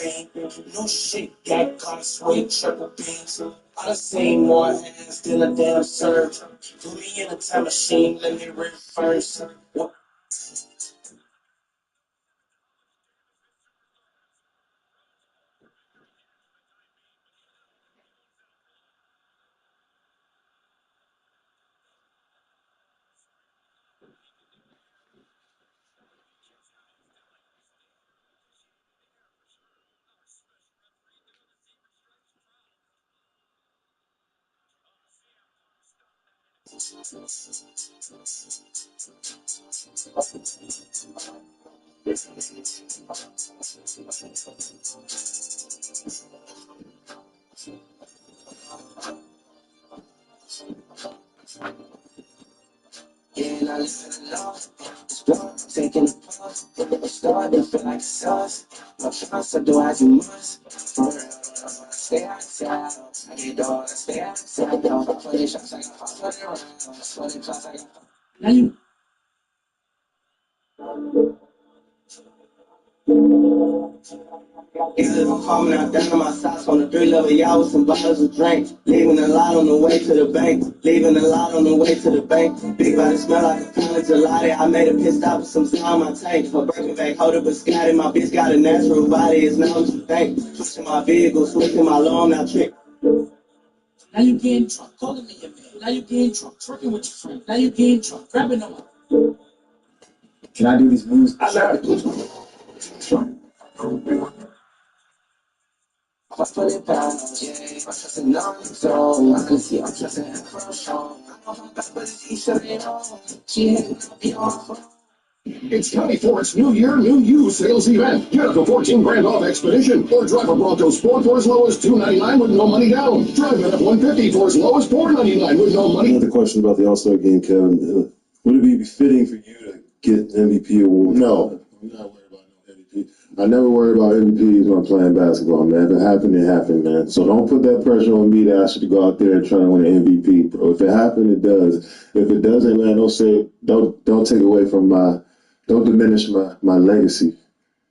beam. No shit, got caught sweet triple beams. I done seen more hands than a damn surge. Put me in a time machine, let me reverse. Yeah, and I listen enough. Taking a pause, it started feel like sauce. No trust, I do as you must. For real, stay outside. I get dog, stay outside. Don't 20 shots, I got 500 rounds. 20 plus, I got. Now you. Even if I'm calming out down on my socks on the 3-level yacht with some bottles of drink. Leaving a lot on the way to the bank. Leaving a lot on the way to the bank. Big body smell like a pound of gelati. I made a pit stop with some sound on my tank. A Birkin bag, hold up a Scotty. My bitch got a natural body. It's not what you think. Switching my vehicle, switching my law, I'm not trick. Now you getting drunk, calling me your man. Now you getting drunk, twerking with your friend. Now you getting drunk, grabbing on my. Can I do these moves? I love it. I'm 20 pounds, yeah, I'm trusting on so I can see I'm trusting him for a show. I know I'm back, but it's Isha, you know. She ain't gonna be on for. It's County Ford's New Year, New You sales event. Get up to 14 grand off Expedition or drive a Bronco Sport for as low as $299 with no money down. Drive an F-150 for as low as $499 with no money. Another question about the All-Star game, Kevin. Would it be befitting for you to get MVP award? No, I'm not worried about no MVP. I never worry about MVPs when I'm playing basketball, man. If it happened, it happened, man. So don't put that pressure on me to ask you to go out there and try to win an MVP, bro. If it happened, it does. If it doesn't, man, don't take away from don't diminish my legacy.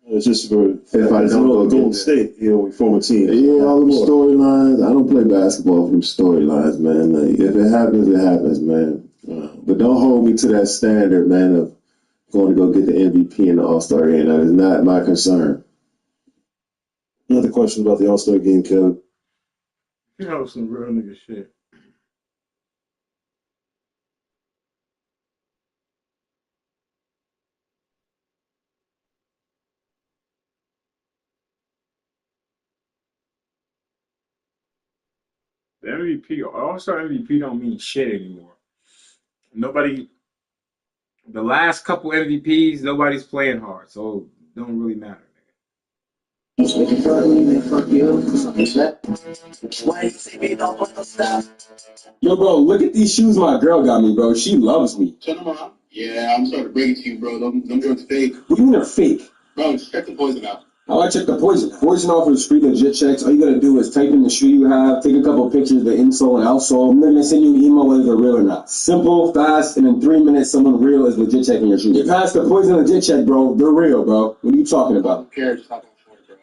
It's just for if I don't go Golden State, we form a team. Yeah, all them storylines. I don't play basketball from storylines, man. Like, if it happens, it happens, man. But don't hold me to that standard, man, of going to go get the MVP in the All-Star game. That is not my concern. Another question about the All-Star game, Kevin. You know some real nigga shit. The MVP, All-Star MVP don't mean shit anymore. Nobody, the last couple MVPs, nobody's playing hard, so it don't really matter. Yo, bro, look at these shoes my girl got me, bro. She loves me. Turn them on. Yeah, I'm sorry to break it to you, bro. Them joints fake. What do you mean they're fake? Bro, just check the poison out. How I check the poison? Poison off of the street legit checks. All you gotta do is type in the shoe you have, take a couple pictures of the insole and outsole, and they're gonna send you an email whether they're real or not. Simple, fast, and in 3 minutes, someone real is legit checking your shoe. You pass the poison legit check, bro. They're real, bro. What are you talking about? I don't care. Just talking for it, bro.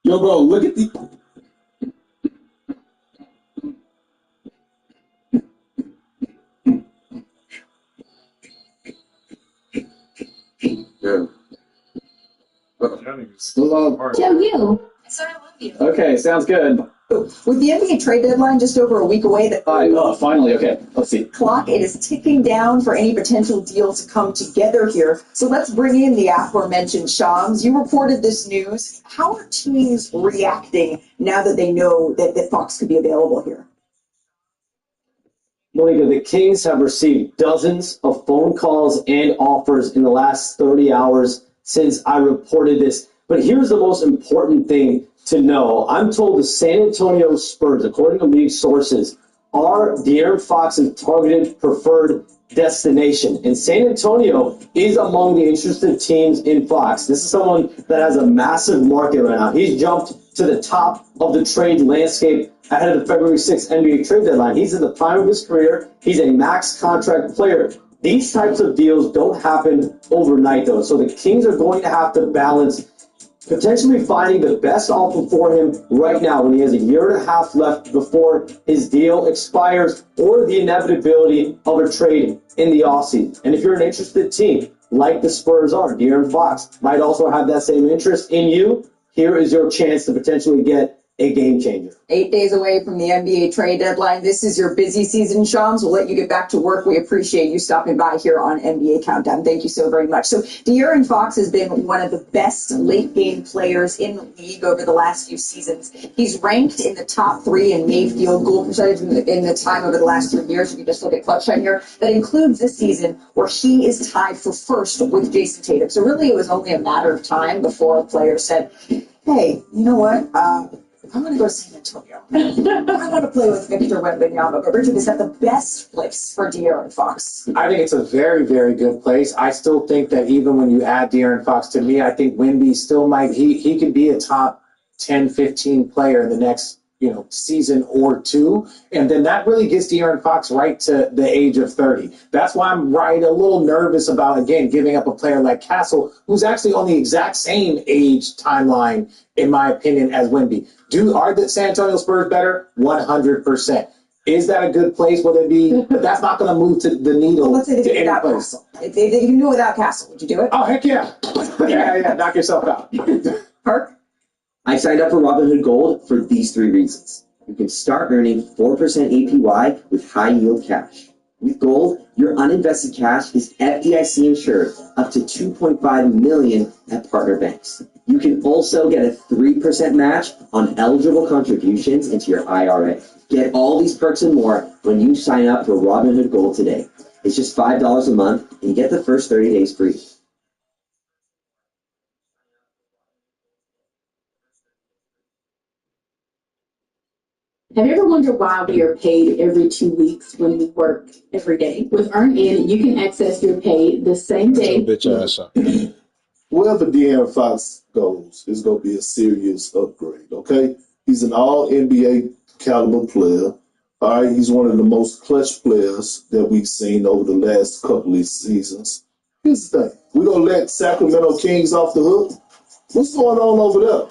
Yo, bro, look at the. Yeah. Still on. Joe, you. So I love you. Okay, sounds good. With the NBA trade deadline just over a week away, Finally, okay, let's see. It is ticking down for any potential deal to come together here. So let's bring in the aforementioned Shams. You reported this news. How are teams reacting now that they know that Fox could be available here? Malika, the Kings have received dozens of phone calls and offers in the last 30 hours since I reported this. But here's the most important thing to know. I'm told the San Antonio Spurs, according to league sources, are De'Aaron Fox's targeted preferred destination. And San Antonio is among the interested teams in Fox. This is someone that has a massive market right now. He's jumped to the top of the trade landscape ahead of the February 6th NBA trade deadline. He's in the prime of his career. He's a max contract player. These types of deals don't happen overnight, though. So the Kings are going to have to balance potentially finding the best offer for him right now when he has a year and a half left before his deal expires, or the inevitability of a trade in the offseason. And if you're an interested team, like the Spurs are, De'Aaron Fox might also have that same interest in you. Here is your chance to potentially get a game changer. 8 days away from the NBA trade deadline. This is your busy season, Shams. We'll let you get back to work. We appreciate you stopping by here on NBA Countdown. Thank you so very much. So De'Aaron Fox has been one of the best late game players in the league over the last few seasons. He's ranked in the top 3 in made field goal percentage in the time over the last 3 years. If you just look at Clutch Time here, that includes this season where he is tied for first with Jason Tatum. So really it was only a matter of time before a player said, hey, you know what? I'm going to go to San Antonio. I want to play with Victor Wembanyama. But Richard, is that the best place for De'Aaron Fox? I think it's a very, very good place. I still think that even when you add De'Aaron Fox, to me, I think Wemby still might, he could be a top 10, 15 player in the next, season or 2. And then that really gets De'Aaron Fox right to the age of 30. That's why I'm a little nervous about, again, giving up a player like Castle, who's actually on the exact same age timeline, in my opinion, as Wemby. Are the San Antonio Spurs better? 100%. Is that a good place? Will it be? But that's not going to move to the needle. Well, let's say to they any without place. Castle. If they can do it without Castle, would you do it? Oh, heck yeah. Yeah, knock yourself out. Park? I signed up for Robinhood Gold for these 3 reasons. You can start earning 4% APY with high yield cash. With Gold, your uninvested cash is FDIC insured up to $2.5 million at partner banks. You can also get a 3% match on eligible contributions into your IRA. Get all these perks and more when you sign up for Robinhood Gold today. It's just $5 a month, and you get the first 30 days free. Have you ever wondered why we are paid every 2 weeks when we work every day? With EarnIn, you can access your pay the same day. Bitch ass up. Wherever De'Aaron Fox goes, it's going to be a serious upgrade, okay? He's an all-NBA caliber player. All right, he's one of the most clutch players that we've seen over the last couple of seasons. Here's the thing. We're going to let Sacramento Kings off the hook? What's going on over there?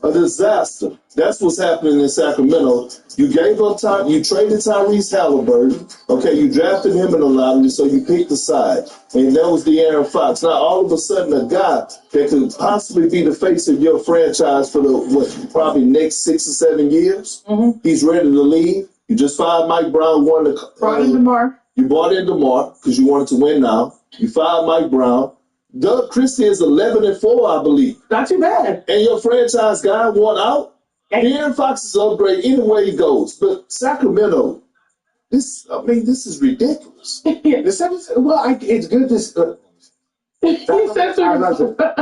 A disaster. That's what's happening in Sacramento. You gave up time. You traded Tyrese Halliburton. Okay, you drafted him in the lottery, so you picked a side, and that was De'Aaron Fox. Now all of a sudden, a guy that could possibly be the face of your franchise for the probably next 6 or 7 years, he's ready to leave. You just fired Mike Brown. Brought in DeMar. You brought in DeMar because you wanted to win now. You fired Mike Brown. Doug Christie is 11-4, I believe. Not too bad. And your franchise guy won out. De'Aaron Fox is upgrade any way he goes. But Sacramento, this is ridiculous. It's good to.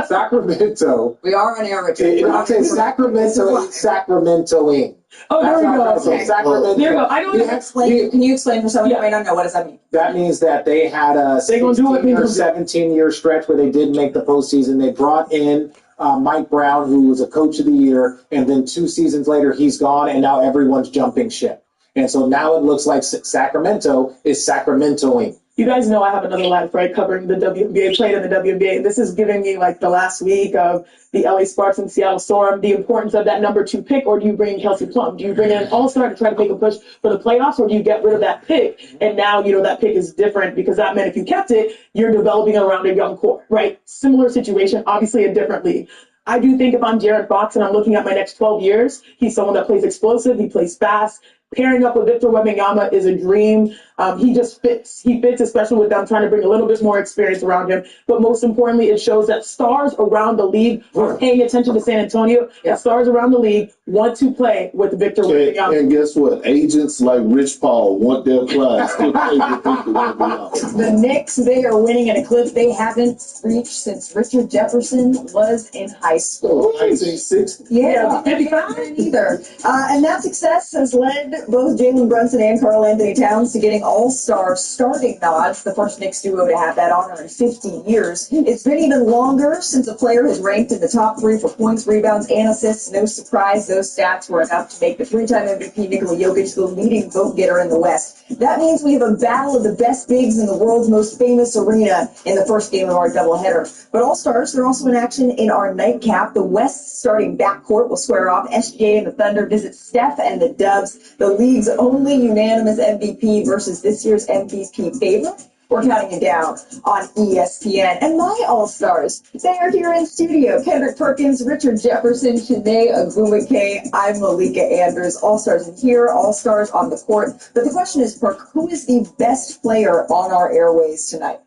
Sacramento. We are on air, Richard. I'm saying Sacramentoing. Oh, there we go. Okay. Sacramento. There we go. I don't want to explain. Can you explain for someone who might not know what does that mean? That means that they had a 17-year stretch where they did make the postseason. They brought in Mike Brown, who was a coach of the year, and then 2 seasons later he's gone, and now everyone's jumping ship. And so now it looks like Sacramento is Sacramentoing. You guys know I have another live right covering the WNBA, played in the WNBA. This is giving me like the last week of the LA Sparks and Seattle Storm, the importance of that number 2 pick, or do you bring in Kelsey Plum? Do you bring in an all-star to try to make a push for the playoffs, or do you get rid of that pick? And now, that pick is different because that meant if you kept it, you're developing around a young core, right? Similar situation, obviously a different league. I do think if I'm De'Aaron Fox and I'm looking at my next 12 years, he's someone that plays explosive, he plays fast. Pairing up with Victor Wembanyama is a dream. He just fits. He fits, especially with them trying to bring a little bit more experience around him. But most importantly, it shows that stars around the league are paying attention to San Antonio. Yeah. And stars around the league want to play with Victor Wembanyama. And guess what? Agents like Rich Paul want their clients to play with Victor Wembanyama. The Knicks, they are winning an eclipse they haven't reached since Richard Jefferson was in high school. 1960. Yeah, didn't either. And that success has led both Jalen Brunson and Karl Anthony Towns to getting all-star starting nods, the first Knicks duo to have that honor in 50 years. It's been even longer since a player has ranked in the top 3 for points, rebounds, and assists. No surprise, those stats were enough to make the 3-time MVP Nikola Jokic the leading vote-getter in the West. That means we have a battle of the best bigs in the world's most famous arena in the first game of our doubleheader. But all-stars, they're also in action in our nightcap. The West starting backcourt will square off. SGA and the Thunder visit Steph and the Dubs, the league's only unanimous MVP versus this year's MVP favorite. We're counting it down on ESPN. And my All-Stars, they are here in studio. Kendrick Perkins, Richard Jefferson, Shanae Agumake, I'm Malika Andrews. All-Stars in here, All-Stars on the court. But the question is, Perk, who is the best player on our airways tonight?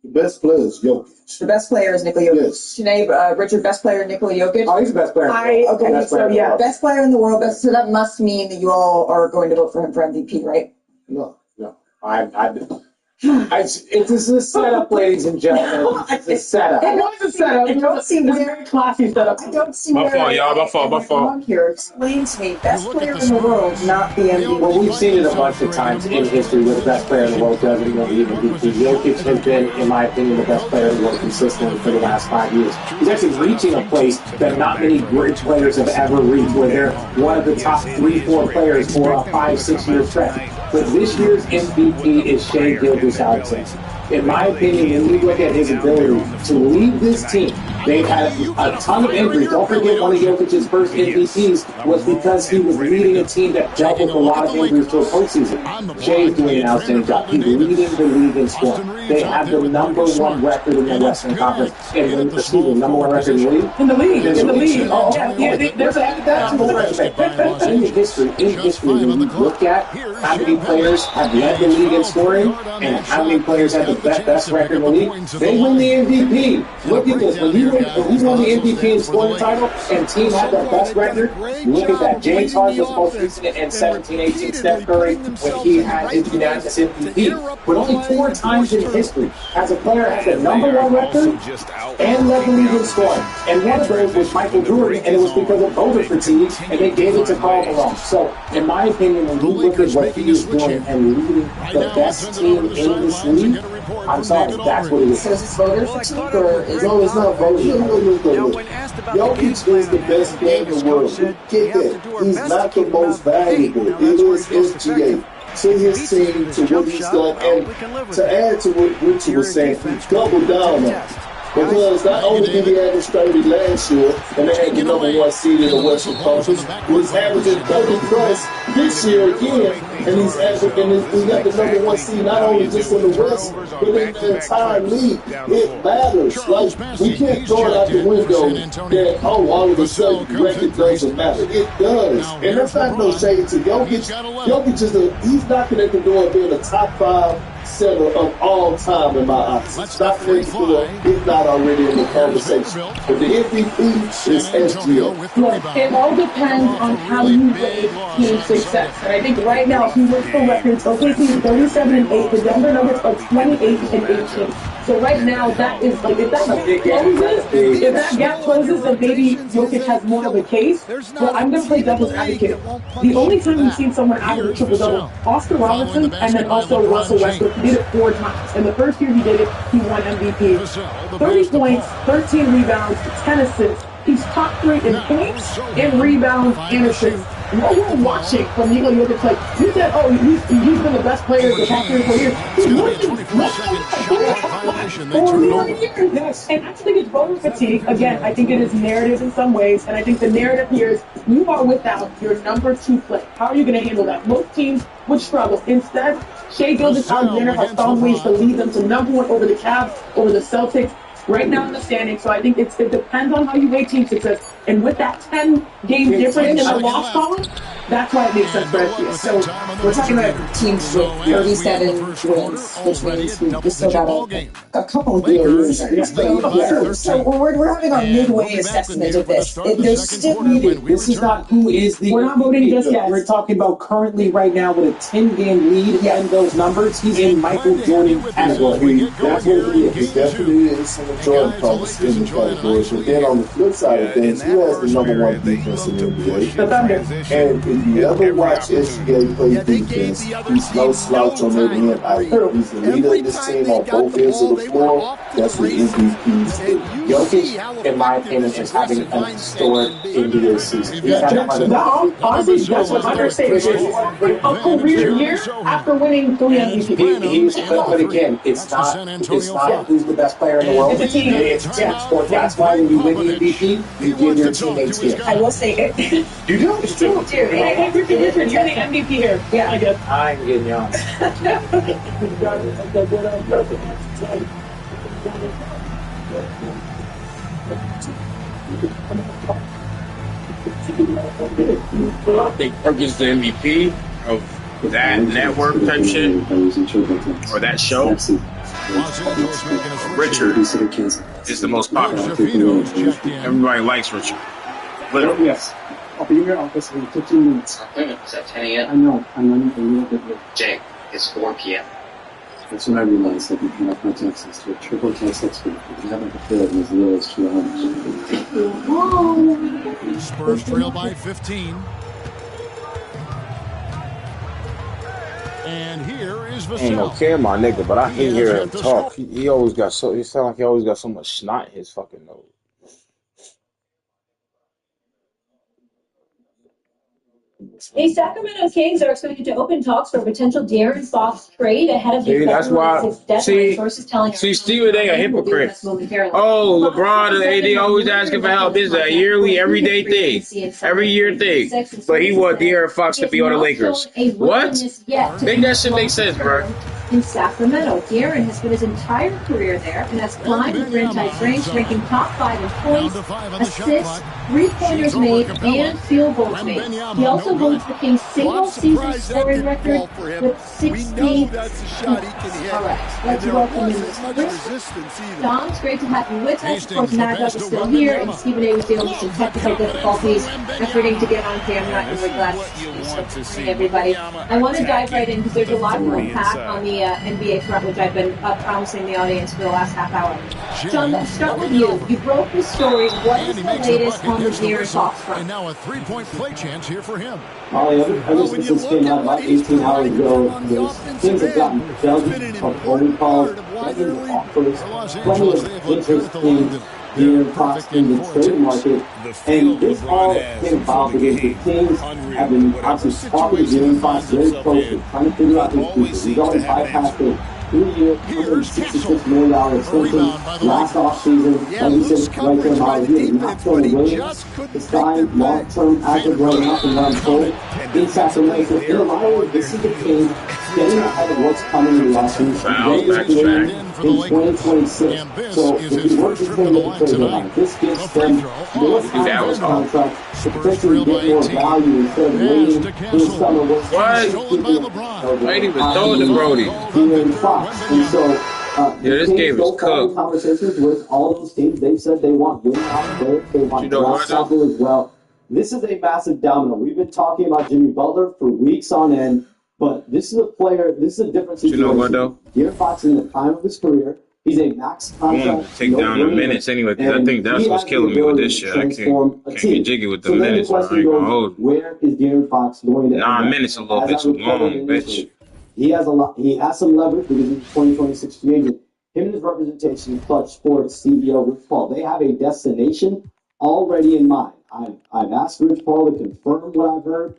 The best player is Jokic. The best player is Nikola Jokic. Yes. Shanae, Richard, best player Nikola Jokic? Oh, he's the best player. Best player in the world. So that must mean that you all are going to vote for him for MVP, right? No. It's a setup, ladies and gentlemen. It's a setup. It was a setup. I don't see where very classy setup. I don't see My where fault, y'all. My fault. on here. Explain to me, best player in the world, not the MVP. Well, we've seen it a bunch of times in history where the best player in the world doesn't even lead MVP. Jokic has been, in my opinion, the best player in the world consistently for the last 5 years. He's actually reaching a place that not many great players have ever reached, where they're one of the top 3-4 players for a 5-6 year stretch. But this year's MVP is Shai Gilgeous-Alexander. In my opinion, when you look at his ability to lead this team, they've had a ton of injuries. Don't forget, one of Jokic's first MVPs was because he was leading a team that dealt with a lot of injuries to a postseason. Shai's doing an outstanding job. He's leading the league in scoring. They have the number 1 record in the Western Conference. And number 1 record in the league? In the league. Oh, yeah, there's added that to the resume. In history, when you look at how many players have led the league in scoring and how many players have the best record in the league, they win the MVP. Look at this. When he won the MVP and scoring title and team had the best record, look at that. James Harden was most recent in 17-18. Steph Curry, when he had his unanimous MVP. But only 4 times in history has a player had the number 1 record and led the league in scoring. And one of those was Michael Jordan, and it was because of voter fatigue, and they gave it to Karl Malone. So, in my opinion, when you look at what he is doing and leading the best team in this league, I'm sorry, that's what it is. So is this voter fatigue or is No, it's not voting. Look. Jokic is the best player in the world. Get that. He's not the most valuable. It is SGA. To his team, to what he's done, and to add to what Richard was saying, he doubled down on it. Because not only did he average 30 last year, and they had the number 1 seed in the Western Conference, he's averaging 30 plus this year again, and he's averaging, and he got the number 1 seed not only just in the West, but in the entire league. It matters. Like, we can't throw it out the window that, all of a sudden, the record doesn't matter. It does. And that's not no shade to Jokic. Jokic is he's knocking at the door of being a top 5 center of all time in my eyes. It's not if not already in the conversation. But the MVP is SGA. Look, it all depends on how you rate team success. And I think right now, if you look for records, OKC is 37-8, the Denver Nuggets are 28-18. So right now, that is like, if that gap closes, then maybe Jokic has more of a case. But I'm going to play devil's advocate. The only time we've seen someone average a triple-double, Oscar Robertson, and then also Russell Westbrook, did it 4 times. And the first year he did it, he won MVP. 30 points, 13 rebounds, 10 assists. He's top 3 in points, in rebounds, and assists. No one watching from Nikola Jokic, like, you said, oh, he's been the best player the past 3 or 4 years. He's winning. Yes. And I think it's voter fatigue. Again, I think it is narrative in some ways, and I think the narrative here is you are without your number 2 player. How are you going to handle that? Most teams would struggle. Instead, Shai Gilgeous-Alexander has found ways to lead them to number 1 over the Cavs, over the Celtics, right now in the standings. So I think it depends on how you weigh team success. And with that 10-game difference in the loss column, that's why it makes sense for NBA. So we're talking about teams with 37 wins, which means we still got a couple of years. So we're having our midway assessment of this. There's still this is not who is the. We're not voting just yet. We're talking about currently right now with a 10-game lead and those numbers. He's in Michael Jordan category. That's what it is. He definitely is in the Jordan conversation category. But then on the flip side of things, he who has the number one defense in the NBA? The Thunder. And if you ever watch SGA play defense, he's no slouch on that end either. He's the leader of this team on both ends of the floor. That's what MVPs do. Jokic, in my opinion, is having an historic NBA season. No, honestly, that's what's understated. A career year after winning 3 MVPs. But again, it's not who's the best player in the world. It's a team. It's a team sport. That's why when you win the MVP, you give your teammates gift. I will say it. You do? It's true, too. Hey, Richard, you're the MVP here. Yeah. I guess. I'm getting young. I think Perkins the MVP of that network type shit or that show. Richard is the most popular. Everybody likes Richard. Literally. Yes. I'll be in your office in 15 minutes. It's at 10 a.m. I know. I'm running a little bit late. Jake, it's 4 p.m. That's when I realized that you can have my texts to a triple text expert. If you haven't fulfilled as little as 2 hours. Spurs trail by 15. And here is I ain't no Vassell. care, my nigga, but I can hear him talk. He always got so. He sound like he always got so much snot in his fucking nose. The Sacramento Kings are expected to open talks for a potential De'Aaron Fox trade ahead of the See, that's why. February 6th deadline. See, Sources telling Stephen A. a hypocrite. Oh, LeBron and AD always asking for help. This is a yearly, everyday thing, every year thing. But he want De'Aaron Fox to be on the Lakers. What? Make that shit make sense, bro. In Sacramento, De'Aaron has spent his entire career there and has climbed the franchise ranks, ranking top 5 in points, assists, 3-pointers made, and field goals made. He also holds the Kings' single-season scoring record with 60. All right, let's welcome in this Dom, it's great to have you with us. Of course, Mad Dog is still here, and Stephen A. was dealing with some technical difficulties. Efforting to get on camera, and we're glad to see everybody. I want to dive right in because there's a lot to unpack on the NBA front, which I've been promising the audience for the last half hour. John, let's start with you. You broke the story. What is the latest on the De'Aaron Fox front? And now a 3-point play chance here for him. Molly, ever since this came out about 18 hours ago, things have gotten dozens of phone calls, dozens of offers, plenty of interest in De'Aaron Fox in the trade market. And this all came about because the Kings have been obviously talking to De'Aaron Fox very closely, trying to figure out his future. He's already bypassed it. 3-year, $166 million extension last offseason. Like we said right there, Molly, he is not going to win to sign long-term active running up and run forward in Sacramento. In Ohio, this is the Kings getting ahead of what's coming in the offseason. In 2026. So if you work with him at the trade deadline, this gives them more time on contract to potentially get more value instead of waiting in summer. What? I ain't even throwing the Brody. De'Aaron Fox. And so this game is cooked. Conversations with all those teams. They've said they want winning out there. They want Ross Southwell as well. This is a massive domino. We've been talking about Jimmy Butler for weeks on end. But this is a player, this is a different situation. You know what, though? De'Aaron Fox in the prime of his career. He's a max contract. I want to take down the minutes anyway, because I think that's what's killing me with this shit. I can't get jiggy with the minutes, bro. I ain't gonna hold you. Where is De'Aaron Fox going to 9 minutes a little bit too long, bitch. He has some leverage because he's 2026 free agent. Him and his representation, Clutch Sports CEO Rich Paul, they have a destination already in mind. I've asked Rich Paul to confirm what I've heard.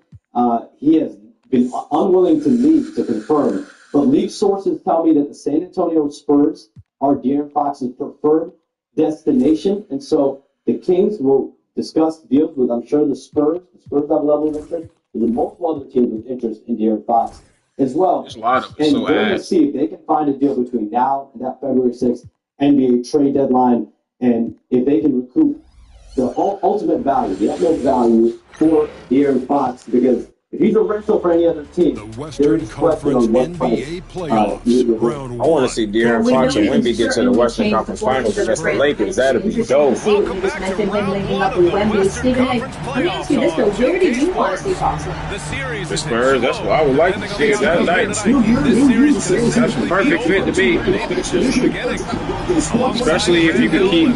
He has been unwilling to leave to confirm. But league sources tell me that the San Antonio Spurs are De'Aaron Fox's preferred destination. And so the Kings will discuss deals with, I'm sure, the Spurs. The Spurs have a level of interest. There's multiple other teams with interest in De'Aaron Fox as well. There's a lot of and they're going to see if they can find a deal between now and that February 6th NBA trade deadline, and if they can recoup the ultimate value, the utmost value for De'Aaron Fox, because If he's a rental for any other team, there is question on what price. I want to see De'Aaron Fox and Wemby get to the Western Conference Finals against the Lakers. That'd be dope. See what you just mentioned, him linking up with Wemby. Stephen A., let me ask you this though: where do you want to see Fox? The Spurs. That's what I would like to see it that night. That's a perfect fit to be. Especially if you could keep. We'll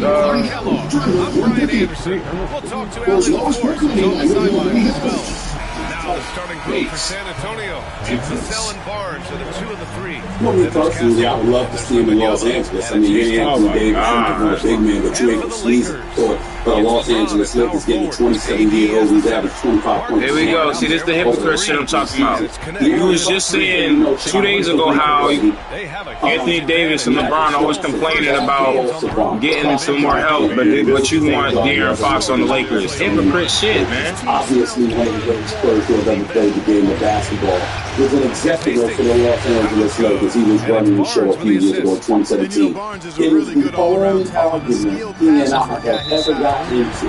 talk to Alex Lawrence on the sideline as well. Now, starting group for San Antonio. It's Vassell and Barnes are the 2 and the 3. Well, me personally, I would love to see him in Los Angeles. I mean, you ain't Anthony Davis, a big man, but you ain't the season for Los Angeles Lakers getting a 27-year-old who's averaged 25 points. Here we go. See, this is the hypocrite shit I'm talking about. You was just saying 2 days ago how Anthony Davis and LeBron always complaining about getting some more help, but you want De'Aaron Fox on the Lakers. Hypocrite shit, man. Obviously, one of the greatest players who have ever played the game of basketball was an executive for the Los Angeles Lakers. He was running the show a few years ago in 2017. It is the only argument he and I have ever gotten into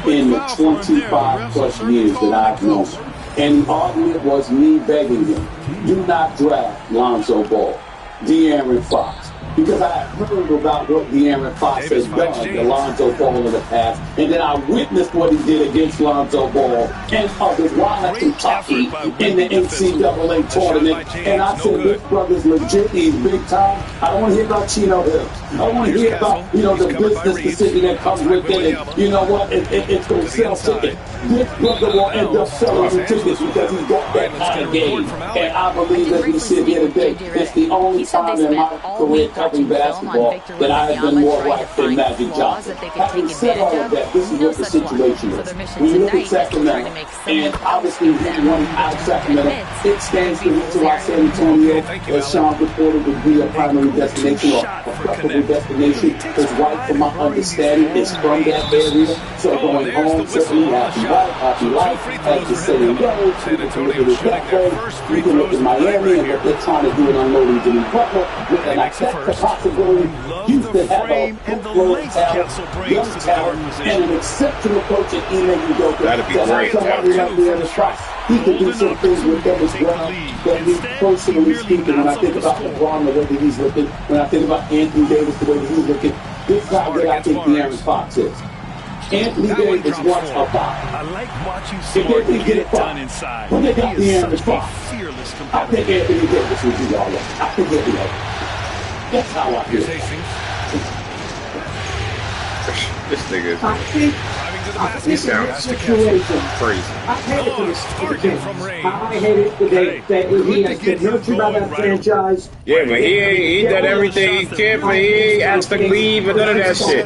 in the 25-plus years that I've known him. And the argument was me begging him, do not draft Lonzo Ball, De'Aaron Fox. Because I had heard about what De'Aaron Fox has done to Lonzo Ball in the past, and then I witnessed what he did against Lonzo Ball and others while at Kentucky in the NCAA tournament. And I said, this brother's legit, he's big time. I don't want to hear about Chino Hills. I don't want to hear about, the business decision that comes with it. And you know what? It's going to sell tickets. This brother will end up selling the tickets because he's got that kind of game. And I believe as we sit here today, it's the only time in my career covering basketball that I have been more like than Magic Johnson. Having said all of that, this is what the situation is. When you look at Sacramento, and obviously he won out of Sacramento, it stands to reason why San Antonio, as Sean reported, would be a primary destination or a preferable destination. His wife, from my understanding, is from that area. So going home, certainly happy wife, happy life, as the saying goes. You can look at it that way. You can look at Miami and what they're trying to do in unloading Jimmy Butler. And I that's the possibility. Houston have a full talent, young talent, and an exceptional coach at Ime Udoka. That'd be great. He can do some things with Dennis Brown that me personally speaking, when I think about LeBron, the way that he's looking, when I think about Anthony Davis, the way that he's looking, this is how good I think De'Aaron Fox is. Anthony Davis wants a Fox. I like watching Smart get done inside. When they got De'Aaron Fox, I think Anthony Davis would be all right. I think he'll be all right. That's how I feel. This nigga. He sounds crazy. I hate it for the Kings. I hate it that he has been nurtured by that franchise. Yeah, but he ain't done everything he can, but he ain't asked to leave and none of that shit.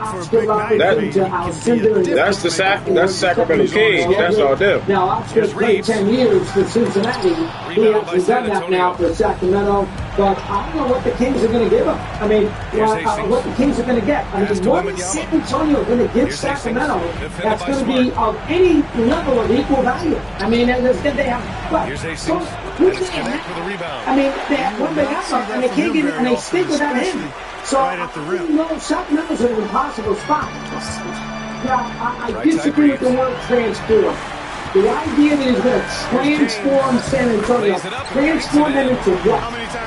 That's the Sacramento Kings. That's all them. Now, I've played 10 years for Cincinnati. He hasn't done that now for Sacramento. But I don't know what the Kings are going to give him. I mean, what the Kings are going to get. I mean, what is San Antonio going to give Sacramento that's going to be of any level of equal value? I mean, they have, what? I mean, they have one big asset, and they can't get it, and they stick without him. So, I don't know, Sacramento's in an impossible spot. Now, I disagree with the word transform. The idea that he's going to transform San Antonio, transform them into what?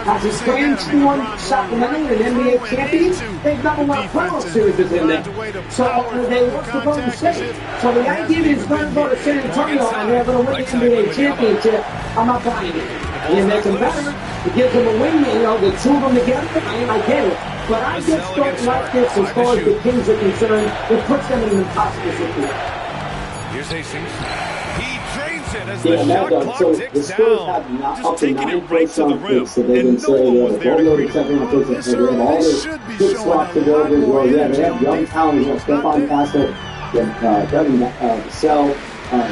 Has he transformed Sacramento an NBA champion? They've got a lot of playoff series in there. So they lost to Golden State. So the idea that he's going to go to San Antonio and they're going to win the NBA championship, I'm not buying it. And it makes them better. It gives them a win, the two of them together, I get it. But I just don't like this as far as the Kings are concerned. It puts them in an impossible situation. Here's Hastings. Yeah, so the Spurs have up to 9 first-round picks, so they can say they're loaded second-round picks, and they have all this good slots available as well. Yeah, they have young talent, Stephon Castle, Devin Vassell.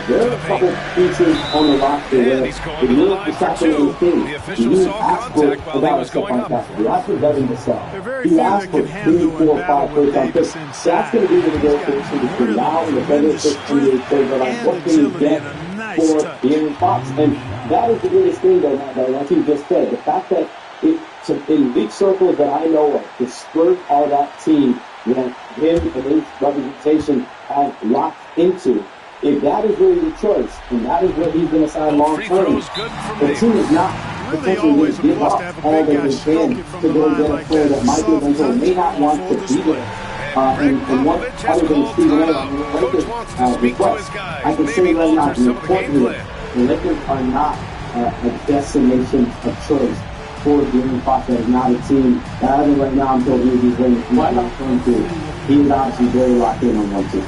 There are a couple pieces on the roster where if you look at the Sacramento Kings, you ask for about Stephon Castle, you ask for Devin Vassell, you ask for 3, 4, 5 first-round picks. That's going to be the negotiation between now and the February 6th trade deadline. What can you get for De'Aaron Fox? And that is the biggest thing, though, like you just said, the fact that in league circles that I know of, the Spurs are that team that him and his representation have locked into. If that is really the choice, and that is what he's going to sign long term, the team is not potentially going to give up all that they can to go get a player that Michael Eventual may not want to be there. And one other thing, Stephen A. on the Lakers request, I can say right now, importantly, the Lakers are not a destination of choice for De'Aaron Fox. That is not a team that as of right now, I'm told he's waiting for not going to. He is obviously very locked in on one team.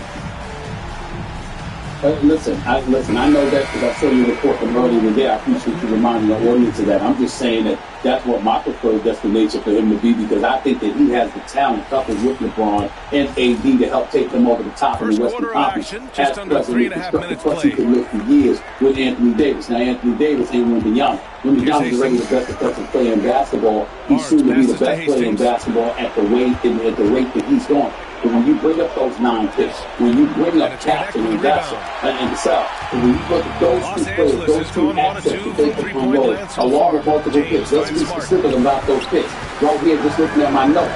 Listen, I know that because I saw you report from earlier today. I appreciate you reminding the audience of that. I'm just saying that that's what my preferred destination for him to be, because I think that he has the talent coupled with LeBron and AD to help take them over the top of the Western Conference. As president, plus he could live for years with Anthony Davis. Now, Anthony Davis ain't Wemby. Wemby is already the best defensive player in basketball. He's soon to be the best player in basketball at the rate that he's going. But when you bring up those 9 picks, when you bring up Captain and Gasol and the South, and when you look at those 2 players, those 2 assets that they can unload, along with multiple picks, let's be specific about those picks. Right here, just looking at my notes.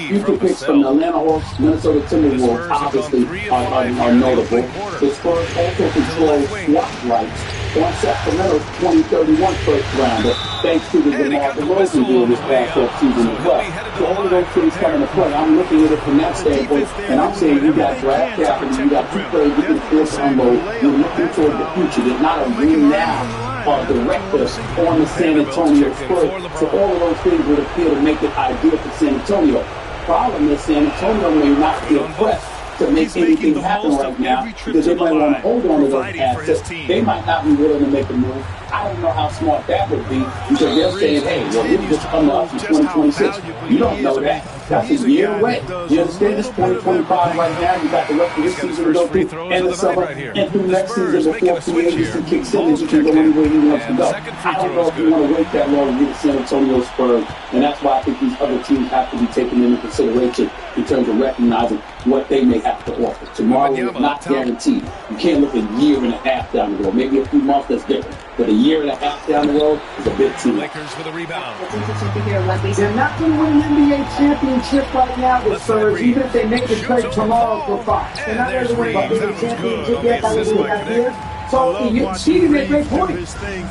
Future picks from the Atlanta Hawks, Minnesota Timberwolves, obviously, are notable. The Spurs also control swap rights on Sacramento's 2031 first rounder, thanks to the DeMar DeRozan deal this past offseason as well. So all of those things come into play. I'm looking at it from that standpoint, and I'm saying you got draft capital, you got 2 players you can afford to unload. You're looking toward the future. There's not a win now directors on the San Antonio Spurs. So all of those things would appear to make it ideal for San Antonio. Problem is San Antonio may not be impressed to make anything happen right now because they might want to hold on to those assets. They might not be willing to make a move. I don't know how smart that would be because they're saying, hey, well, we'll just come to us in 2026. You don't know that. That's a year away. You understand? This 2025 right now. You got the rest of this season to go through and the summer and through next season before free agency kicks in and you can go anywhere you want to go. I don't know if you want to wait that long to get the San Antonio Spurs, and that's why I think these other teams have to be taken into consideration in terms of recognizing what they may have to offer. Tomorrow is not guaranteed. You can't look a year and a half down the road. Maybe a few months, that's different. But a year and a half down the road is a bit too much. Lakers for the rebound. It's interesting to hear Wemby. They're not going to win an NBA championship right now, the Spurs, even if they make the trade tomorrow for Fox. They're not going to win an NBA championship yet. That was what here. So Stevie made a great point.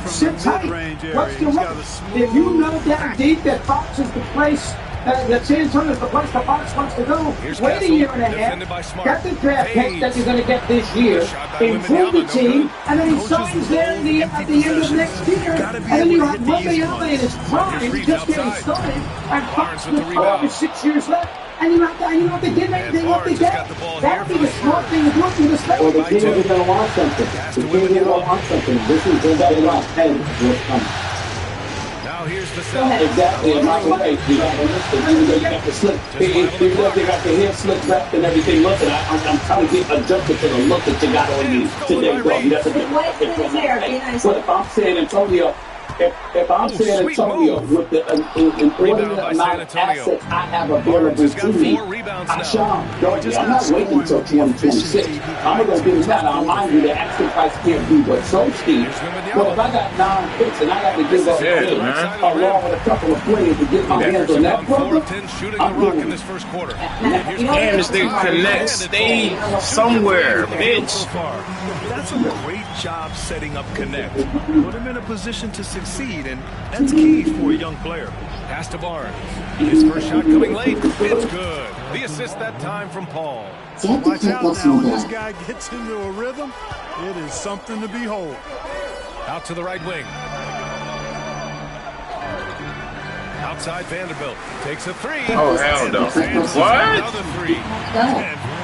Sit tight. What's the rush? If you know down deep that Fox is the place, that San Antonio is the place the Fox wants to go, wait a year and a half, get the draft pick that you're going to get this year, improve the team, and then he signs there at the end of next year, and then you have Wemby in his prime, just getting started, and Fox with 5 or 6 years left. And you know what they give anything what they get. That would be the smart thing to do for the Spurs. Well, the team is going to want something. The team is going to want something. This is going to be about 10 what's coming. Now here's the set. Exactly. And Michael, hey, you got the slip. Even though they got the hair slick wrapped and everything. Listen, I'm trying to get adjusted to the look that you got on you today, dog. That's a good. But if I'm San Antonio, if I'm San Antonio with the inordinate amount of assets I have available to me, I'm not waiting until 2026. I'm going to give it that. I'll mind you, the asking price can't be but so steep. But if I got 9 picks and I got to give up along with a couple of players to get my hands on that program, I'm doing in this first quarter. Damn, this thing connect. Stay somewhere, bitch. That's a great job setting up Connect. Put him in a position to succeed, and that's key for a young player. Pass to Barnes. His first shot coming late. It's good. The assist that time from Paul. Watch out now. When this guy gets into a rhythm, it is something to behold. Out to the right wing. Outside Vanderbilt. Takes a 3. Oh, hell no. What? Another 3.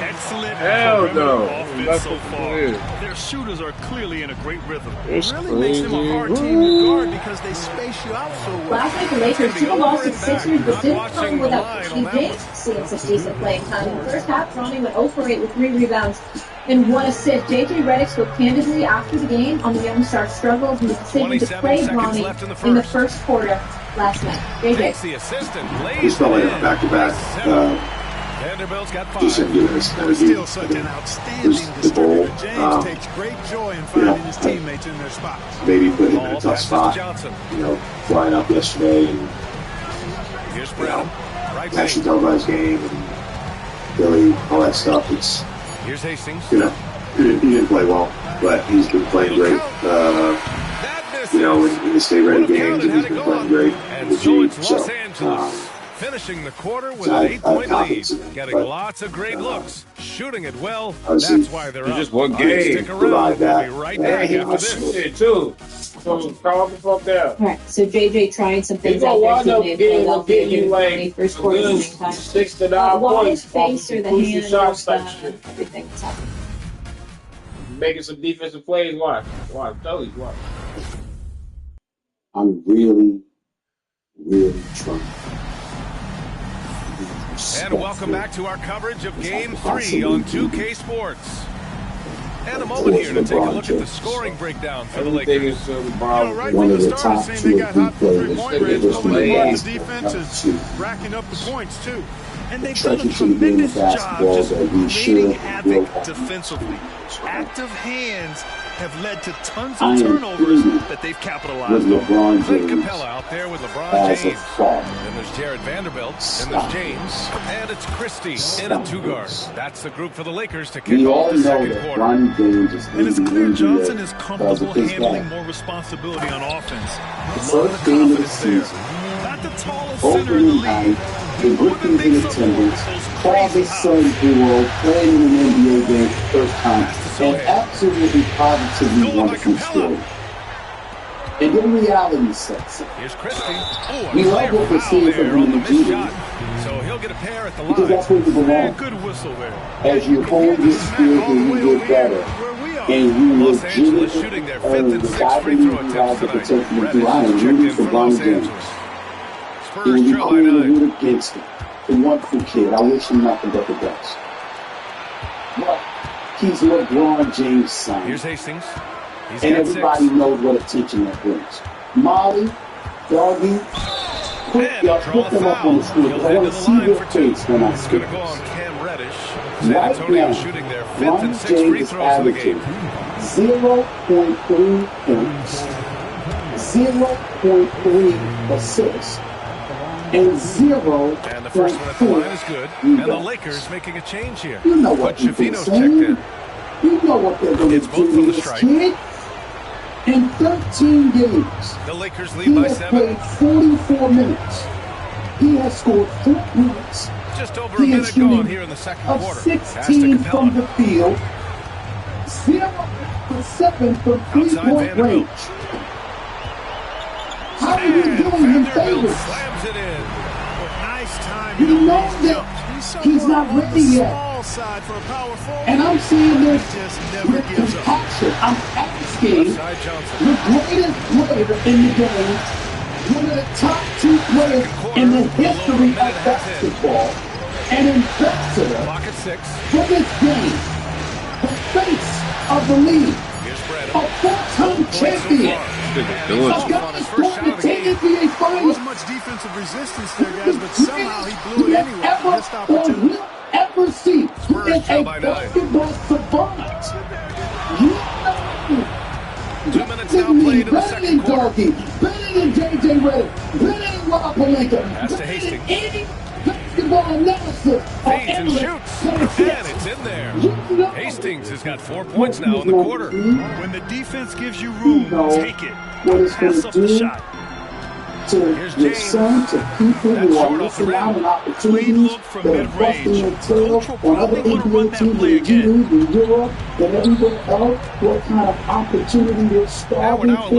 Excellent hell no. Offense so far. Their shooters are clearly in a great rhythm. It really makes them a hard team to guard because they space you out so well. Last night the Lakers took a loss to Sixers, but didn't come without James seeing some decent playing time. In the first half, Toronto went 0 for 8 with 3 rebounds and 1 assist. JJ Redick spoke candidly after the game on the young star's struggles and the decision to play Bronny in the first quarter last night. JJ. He's probably on back-to-back. Vanderbilt's got 5. Just giving us energy. Still such an outstanding disturber. James takes great joy in finding his teammates in their spots. Maybe put him in a tough spot. Flying up yesterday and actually talking about his game and Billy, all that stuff. It's here's Hastings. He didn't play well, but he's been playing great. You know, in the state-ready games, he's been playing great in the G. So, finishing the quarter with an 8-point lead, getting lots of great looks, shooting it well. That's why they're up. Just one game. Stick around. We'll be right back after this. Shit too. So calm the fuck down. All right, so JJ trying some things He's out gonna there wind up today in getting Philadelphia. you like First quarter good playing time. 6 to 9 Why points. his face or the crucial hand shots of type shit. everything that's happening? Making some defensive plays. Watch. Tell you. Watch. I'm really trying. And welcome back to our coverage of Game 3 on 2K Sports. And a moment here to take a look at the scoring breakdown for the Lakers. Right from the start, it seemed they got hot from three-point range. The defense is racking up the points, too. And they've done a tremendous job just creating havoc defensively. Active hands have led to tons of turnovers that they've capitalized on. Clint Capella out there with LeBron James. Then there's Jared Vanderbilt. Then there's James. And it's Christie in a two-guard. That's the group for the Lakers to kick off the second quarter. And it's clear Johnson is comfortable handling more responsibility on offense. A lot of confidence there. Not the tallest center in the league. The rookies in attendance, father's son duo, playing in an NBA game for the first time, and absolutely positively wonderful story. And then reality sets in. Here's Christie. We love what we're seeing from him in the G League. So he'll get a pair at the line. Because that's where you belong. Good whistle there. As you hold your skills and you get better, and you legitimately earn the I believe you have the potential to do. I am rooting for LeBron James. It would be cool to root against him. A wonderful kid. I wish him nothing but the best. But he's LeBron James' son. Here's Hastings. And everybody knows what attention that brings. Molly, Doggy, put them up on the screen. I want to see their face when I speak. Go on Cam Reddish. Right now, shooting their fifth and LeBron sixth free James is throws of the game. averaging 0.3 points, 0.3 assists, and 0.4. And the first one at the line is good. And the Lakers making a change here. You know what you've been saying. You know what they're going to do to this kid. In 13 games, the Lakers he has played 44 minutes. He has scored 4 points. Just over a minute gone here in the second quarter. 16 from the field, 0 for 7 from three-point range. How are you doing him favors? Slams it in. Nice time. You know that he's not ready yet. And I'm seeing this with compassion. I'm asking the greatest player in the game, one of the top 2 players in the history of basketball, an ambassador for this game, the face of the league, a 4-time champion, a guy that's going to 10 NBA finals. There wasn't much defensive resistance there, guys, but somehow he blew it anyway. Missed opportunity. Ever see is a basketball savant. You know, 2 minutes now played in the second quarter. Doggy, better than JJ Redick, better than Rob Pelinka, Pass to Hastings. any basketball analysis. Fades and shoots, and it's in there. Hastings has got 4 points now in the quarter. When the defense gives you room, take it. What it's going Pass to up the do shot. to your son, to people who are missing out on opportunities that are busting their tail on other NBA teams in G League, in Europe, and everywhere else, what kind of opportunity they're starving for.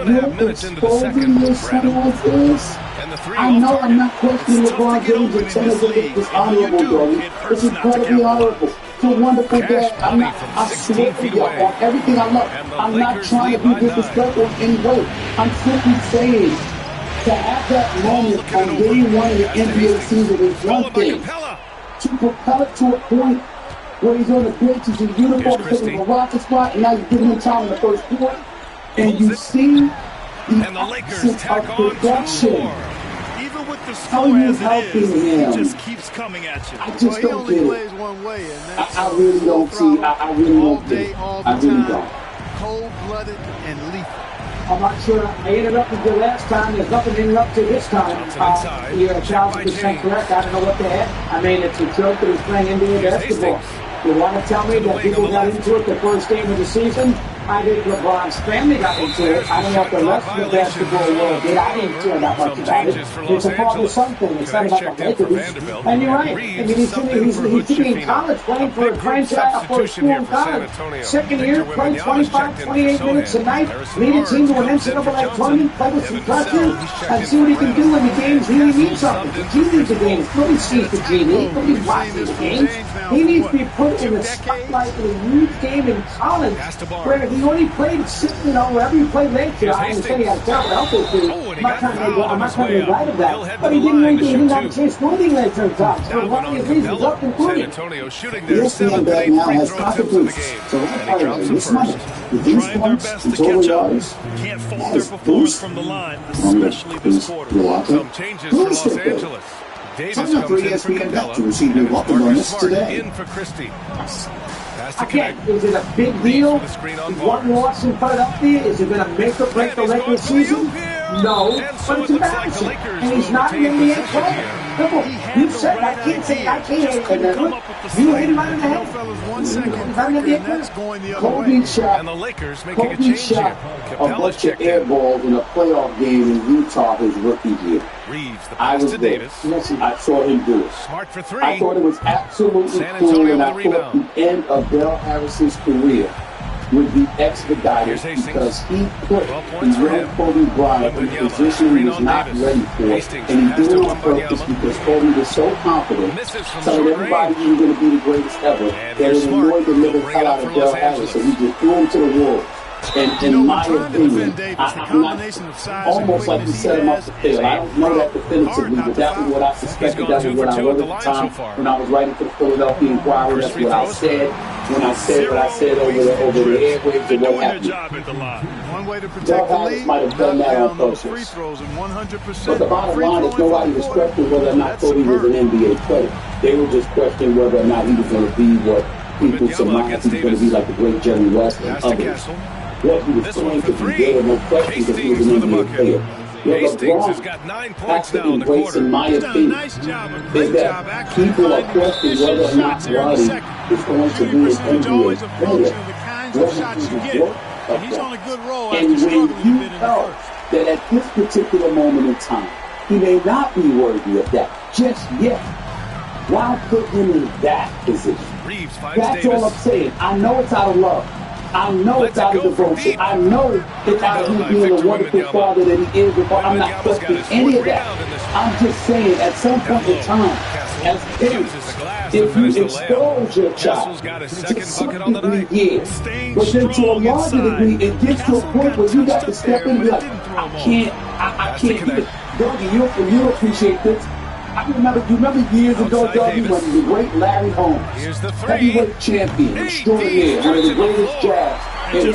You're exposing your son like this. I know I'm not questioning LeBron James and saying that it's honorable, Doggy. It's incredibly honorable. It's a wonderful day. I swear to you on everything I love. I'm not trying to be disrespectful in any way. I'm simply saying to have that moment on day 1 of the NBA season is one thing. To propel it to a point where he's on the bench, he's in uniform, taking a rocket spot, and now you're giving him time in the first quarter, and you see the absence of production. Even with the How score are you as it helping is, him? he just keeps coming at you. I just he don't only get plays it. one way, and that's I really don't see. I really don't get it. I really don't. Cold-blooded and lethal. I'm not sure I interrupted you last time. There's nothing to interrupt you this time. You're 1,000% correct. I don't know what the heck. I mean, it's a joke that he's playing NBA basketball. You want to tell me that people got into it the first game of the season? I think LeBron's family got into it. I don't know if the rest of the basketball world did. I didn't care that much about it. It's a father-son thing. It's not about the Lakers. And you're right. I mean, he's sitting in college playing for a franchise, for a school in college. Second year, playing 25, 28 minutes a night, lead a team to an NCAA tournament, play with some touches, and see what he can do in the games. He really needs something. The G League's the games. Nobody sees the G League. Nobody's watching the games. He needs to be put in the spotlight in a huge game in college, where he only played, wherever he played late. I understand he had a terrible health issue. I'm not trying to make light of that. But he didn't have a chance to do anything later in college. So one of his reasons up and including. ESPN bet now has consequences. So this money, with these points and total yards, Can't fault their performance from the line, especially this quarter. Some changes for Los Angeles. Davis sign up for ESPN bet to receive your welcome bonus today. In for Christie. Again, is it a big deal? One loss in Philadelphia, is it going to make or break the regular season? No, but it's embarrassing. And he's not an NBA player. You said I can't say I can't hit it. You hit him right in the head. Kobe shot a bunch of air balls in a playoff game in Utah his rookie year. I was there. I saw him do it. I thought it was absolutely cool, and I thought the end of Bill Harris's career would be expedited because he put the real Kobe Bryant in a position he was not ready for, and he did it on purpose because Kobe was so confident, telling everybody he was going to be the greatest ever, that it annoyed the living hell out of Bill Harris, so he just threw him to the wolves. And in my opinion, I'm not, almost like we set him up to fail. I don't know that definitively, but that was what I suspected. That was what I was at the time when I was writing for the Philadelphia Inquirer. That's what I said when I said what I said over the airwaves and what happened. Bill Harris might have done that on purpose. But the bottom line is nobody was questioning whether or not Kobe was an NBA player. They were just questioning whether or not he was going to be what people surmised he was going to be, like the great Jerry West and others. What he was going to be there, no question, because he was an NBA player. LeBron has to embrace, in my opinion, is that people are questioning whether or not Ronnie is going to be an NBA player. And when you know that at this particular moment in time, he may not be worthy of that just yet, why put him in that position? That's all I'm saying. I know it's out of love. I know it's out of devotion. I know it's out of him being a wonderful father that he is. I'm not questioning any of that. I'm just saying, at some point in time, as parents, if you expose your child to some degree, yes, but then to a larger degree, it gets to a point where you got to step in and be like, I can't do it. Dougie, you'll appreciate this. I remember years ago, Dougie, when the great Larry Holmes, heavyweight champion, extraordinaire, one of the greatest jazz, and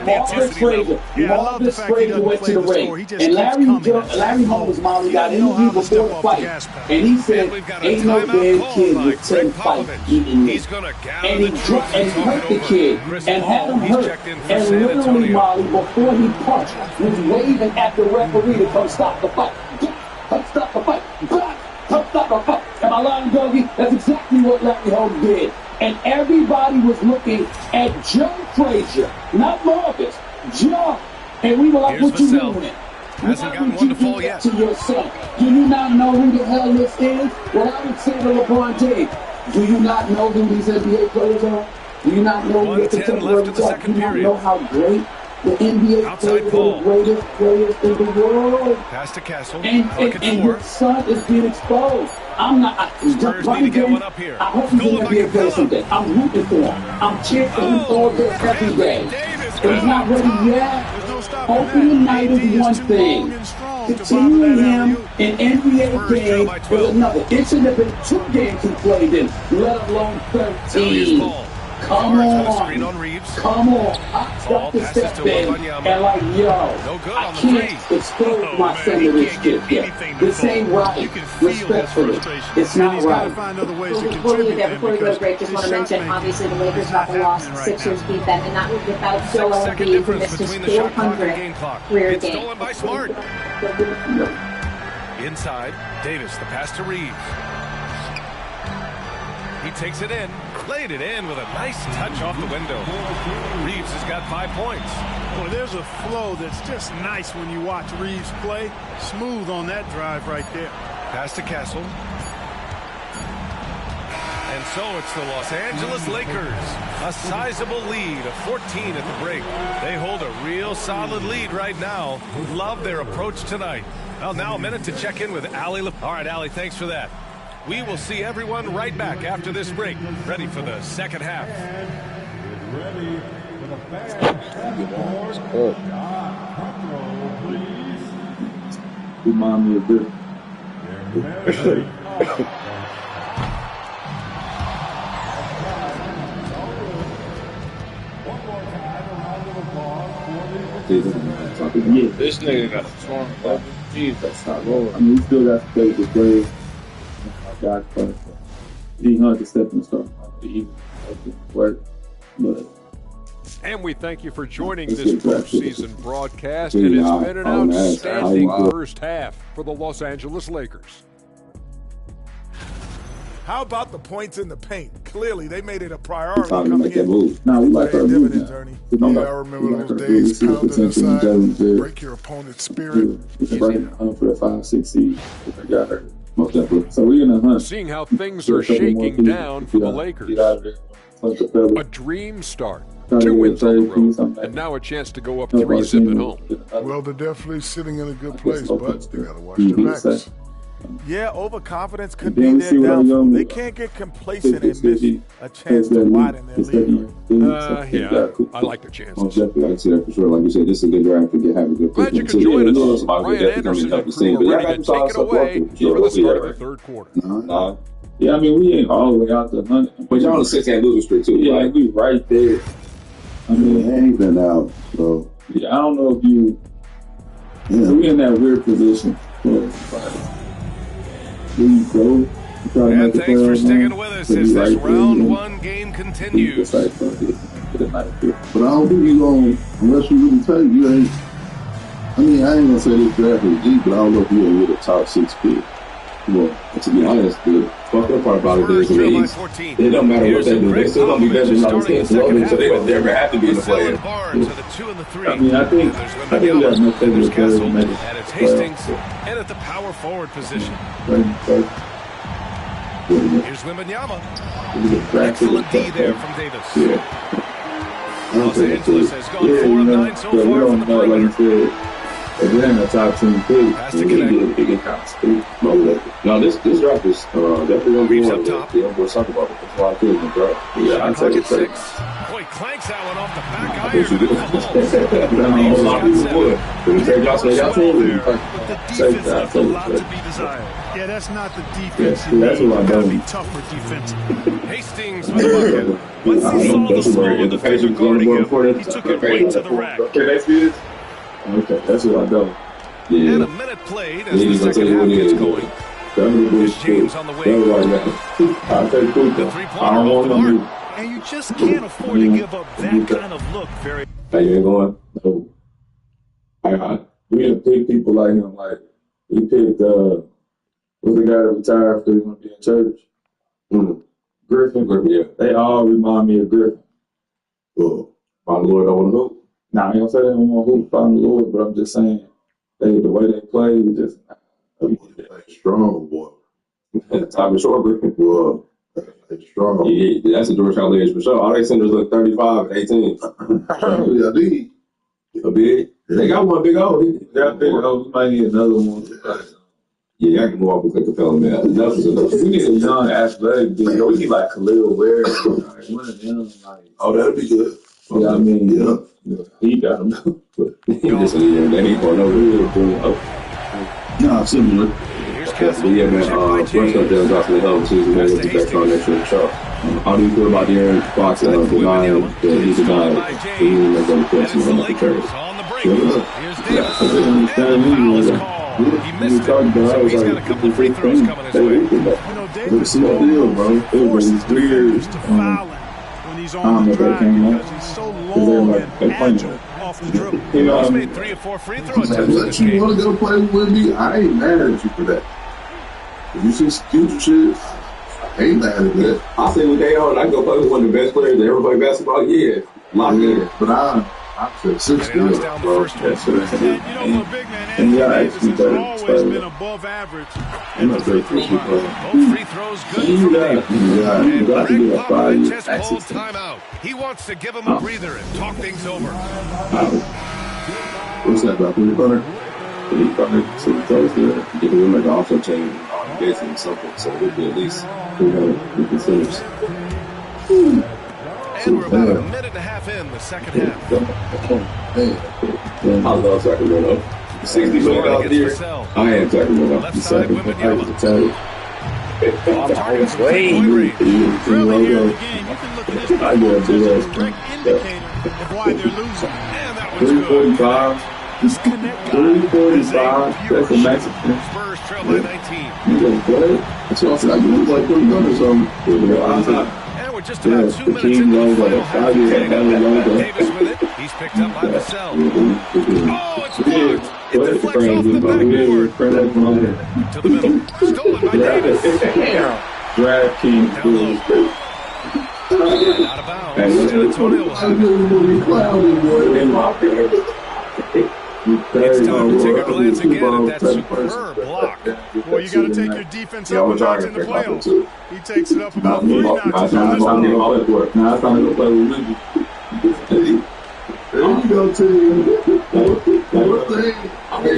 Marcus Frazier went to the ring, and Larry Holmes' mom got interviewed before the fight, and he said, ain't no damn kid with 10 fights eating me. And he hurt the kid, and had him hurt, and literally, Molly, before he punched, was waving at the referee to come stop the fight. Come stop the fight. Come stop the fight. Am I lying, Dougie? That's exactly what Larry Holmes did. And everybody was looking at Joe Frazier, not Marcus, Joe. And we were like, what you doing? Hasn't gotten one to fall yet. To your son? Do you not know who the hell this is? Well, I would say to LeBron James, do you not know who these NBA players are? Do you not know who the contemporary talk? Do you not know how great the NBA players are, the greatest players in the world? Pass to Castle. And your son is being exposed. I'm not. Ronnie James, I hope he's in the NBA player someday. I'm rooting for him. I'm cheering for him all day, every day. But he's not ready yet. Opening night is one thing. Continuing him in NBA games is another. It should have been 2 games he played in, let alone 13. Come on. Come on. I got to step in and like, yo, I can't expose my son to this shit yet. This ain't right. Respectfully. It's not right. Before we go to break, just want to mention, obviously, the Lakers got the loss. The Sixers beat them, and that was without Joel Embiid, who missed his 400th career game. Stolen by Smart. Inside, Davis, the pass to Reeves. takes it in, laid it in with a nice touch off the window. Reeves has got 5 points. Boy, there's a flow that's just nice when you watch Reeves play. Smooth on that drive right there. Pass to Castle. And so it's the Los Angeles Lakers. A sizable lead of 14 at the break. They hold a real solid lead right now. Love their approach tonight. Well, now a minute to check in with Allie. All right, Allie, thanks for that. We will see everyone right back after this break, ready for the second half. Remind me of this. This nigga got a strong ball. Jeez, that's not low. I mean, we still got to play the play. Guys, he had the stepping stone. He work, but. And we thank you for joining this postseason broadcast. It has been an outstanding first half for the Los Angeles Lakers. How about the points in the paint? Clearly, they made it a priority. Time to make that move. Now we like our move. Yeah, I remember those days. Pounding inside, break your opponent's spirit. Right for the 5-6 seed. If I got her. Most definitely. So we're in a hunt. Seeing how things are shaking down for the Lakers. A dream start. 2 wins on the road, and now a chance to go up 3-zip at home. Well, they're definitely sitting in a good place, but they got to watch their backs. Yeah, overconfidence could be their downfall. They can't get complacent and miss a chance to widen their lead. Yeah, I like the chances. Most definitely, I can see that for sure. Like you said, this is a good drive to have a good Glad you could join us. Ryan Anderson and crew are ready to take it away for the start of the third quarter. Yeah, I mean, we ain't all the way out the hunt. But y'all on a 6-game losing streak, too, yeah, right? We right there. I mean, it ain't been out, so. Yeah, I don't know if you. Yeah. We in that weird position. We go. And thanks for sticking with us as this round one game continues. But I don't think you going, unless you really take, you ain't. I mean, I ain't gonna say this draft is deep, but I don't know if you're gonna get a top 6 pick. Well, to be honest, the fucked up part about it is it don't matter what they do. They still gonna be better than those teams, so they would never have to be in the play. I mean, I think we got no favorite players to make it. And it's Hastings and at the power forward position. Here's Wembanyama. Excellent D there from Davis. Los Angeles has gone 4 of 9 so far from the perimeter. If we're in the top 10 pick, we get big accounts. No, this draft is definitely going to be one of the Youngboys talk about it. That's why I feel the draft. Yeah, I'd say it's 6. Boy, clanks that one off the back iron. I a lot of people would. When you take y'all team, but the defense left a lot to be desired. Yeah, that's not the defense you need. You got to be tougher defensively. Hastings with the bucket. Once he saw the small defender guarding him, he took it right to the rack. Okay, let's do this. Okay, that's what I know. Yeah. And a minute played as the second half gets going. Here's James on the wing. The three-pointer off the mark. And you just can't afford to give up that kind of look very. How you ain't going? No. We didn't pick people like him. Like, we picked, what's the guy that retired after he want to be in church? Griffin. Yeah. They all remind me of Griffin. Oh, my Lord, I want to hoop. Nah, I ain't gonna say they don't want to hoop by the Lord, but I'm just saying, the way they play, just strong, boy. Time is short, Griffin. Well, strong. Yeah, that's a Georgetown age for sure. All they centers look 35 and 18. Yeah, big. A big? They got one big O. They got big O. We might need another one. Yeah, I can move off with Capella, man. We need a young athletic big O. We need like Khalil Ware. One of them. Like, oh, that'd be good. Yeah, I mean, he got him. He just then he for no real good. Nah, similar. Yeah, man. First up, Jalen Johnson, the hell of a season, man. We'll be back on next year for sure. How do you feel about De'Aaron Fox denying that he's a guy who make them question about the Lakers? He missed it, so he's got a couple of free throws coming his way. It's a small deal, bro. It was weird. He's on the drive because he's so long and agile off the dribble. He's made 3 or 4 free throw attempts in this game. game. You want to go play with Wemby? I ain't mad at you for that. If you see future shit, They mad at that. I say when they on, I go play with one of the best players that ever play basketball. Yeah, lock in. But I said 6 knocks down the first one. And you know, for a big man, Anthony Davis has always been above average. Both free throws good from Davis. And Greg Popovich has called timeout. He wants to give him a breather and talk things over. What's that about 300? He probably close to it. If we make an also change on guessing something, so we'll be at least 300 percenters. And we're about a minute and a half in the second half. I love Sacramento. 60 minutes out there. I am Sacramento. Left side, Wemby Era. Target's three-point range. Early here in the game, you can look at this performance as a direct indicator of why they're losing. And that one's good. 345. Disconnect. 345. That's a Mexican. Spurs trail by 19. That's what I said. I was like 300 or something. And we're just about 2 minutes into the final half. Davis with it. He's picked up by Vassell. Oh, it's blocked. It deflects off the backboard. To the middle. Stolen by Davis. Drag King. Out of bounds. San Antonio will have it. It's time to take a glance again at that superb block. Boy, you got to take your defense up a notch in the playoffs. He takes it up about 3 notches. Now it's time to go play with Wemby. There you go, Tim. San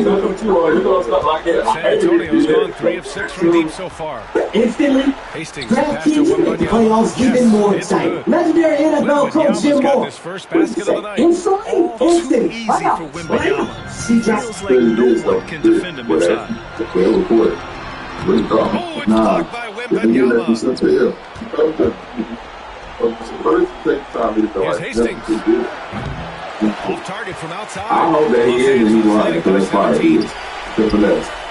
Antonio's gone 3 of 6 from deep so far. Instantly, Hastings pass to Wemby. playoffs even more exciting. Legendary NFL coach Jim Moore. His first basket of the night. Instantly, instant. Easy for Wemby. Feels like no one can defend him inside. Oh, it's blocked by Wemby. Here's Hastings. Off target from outside. I hope that he is and he won because that's fire. He is.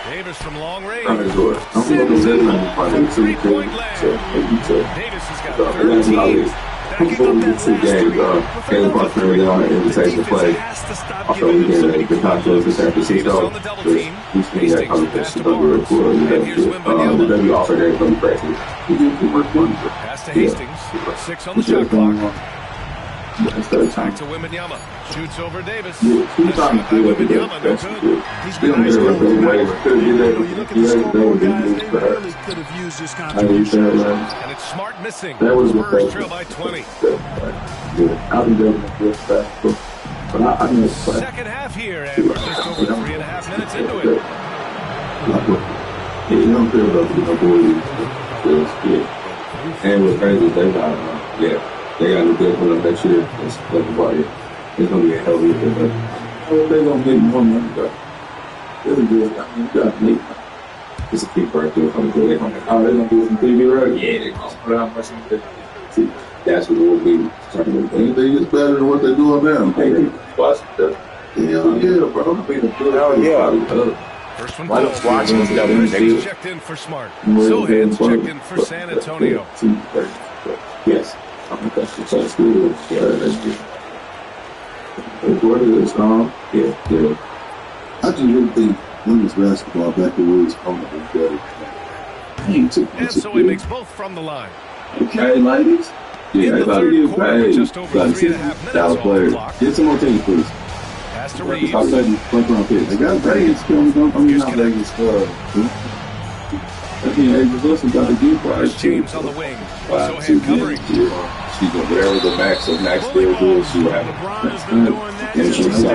Davis from long range. I'm going to 3-point land. Davis has got 13. Backing up that last three. Invitation play. Also, we get the contrast to San Francisco. We see that conversation real cool. The W also gave them practice. Pass to Hastings. 6 on the shot clock. Back to Wembanyama. Shoots over Davis. Wembanyama, no good. He's been nice going. You look at the scoreboard, guys, they really could have used this contribution. And it's Smart missing. Spurs trail by 20. Second half here, and we're just over 3.5 minutes into it. And what's crazy is they got, they got a good one next year. It's like about it. It's gonna be a hell of a good. They're gonna make more money, but really good. I mean, you got me. It's a big part to it. They're gonna do some TV, right? Yeah, they're gonna put out much of it. See, that's what it will be. Anything is better than what they're doing now. Hey, watch that. Yeah, bro. Hell yeah. First one Davis checked in for Smart. Sohan's checked in for San Antonio. Yes. I think that's the touch good. Yeah, that's good. What is it, yeah. I just really think women's basketball back the way it's going to be better. And so he makes both from the line. Okay, ladies. Yeah, they got to get paid. Just over 3.5 minutes on the clock. Get some more teams, please. Pass to Reeves. They got Vegas coming. I mean, not Vegas. Got to get There's James on the wing. Sohan covering. She's going to whatever the max of Max still doing, she will have it. And she's I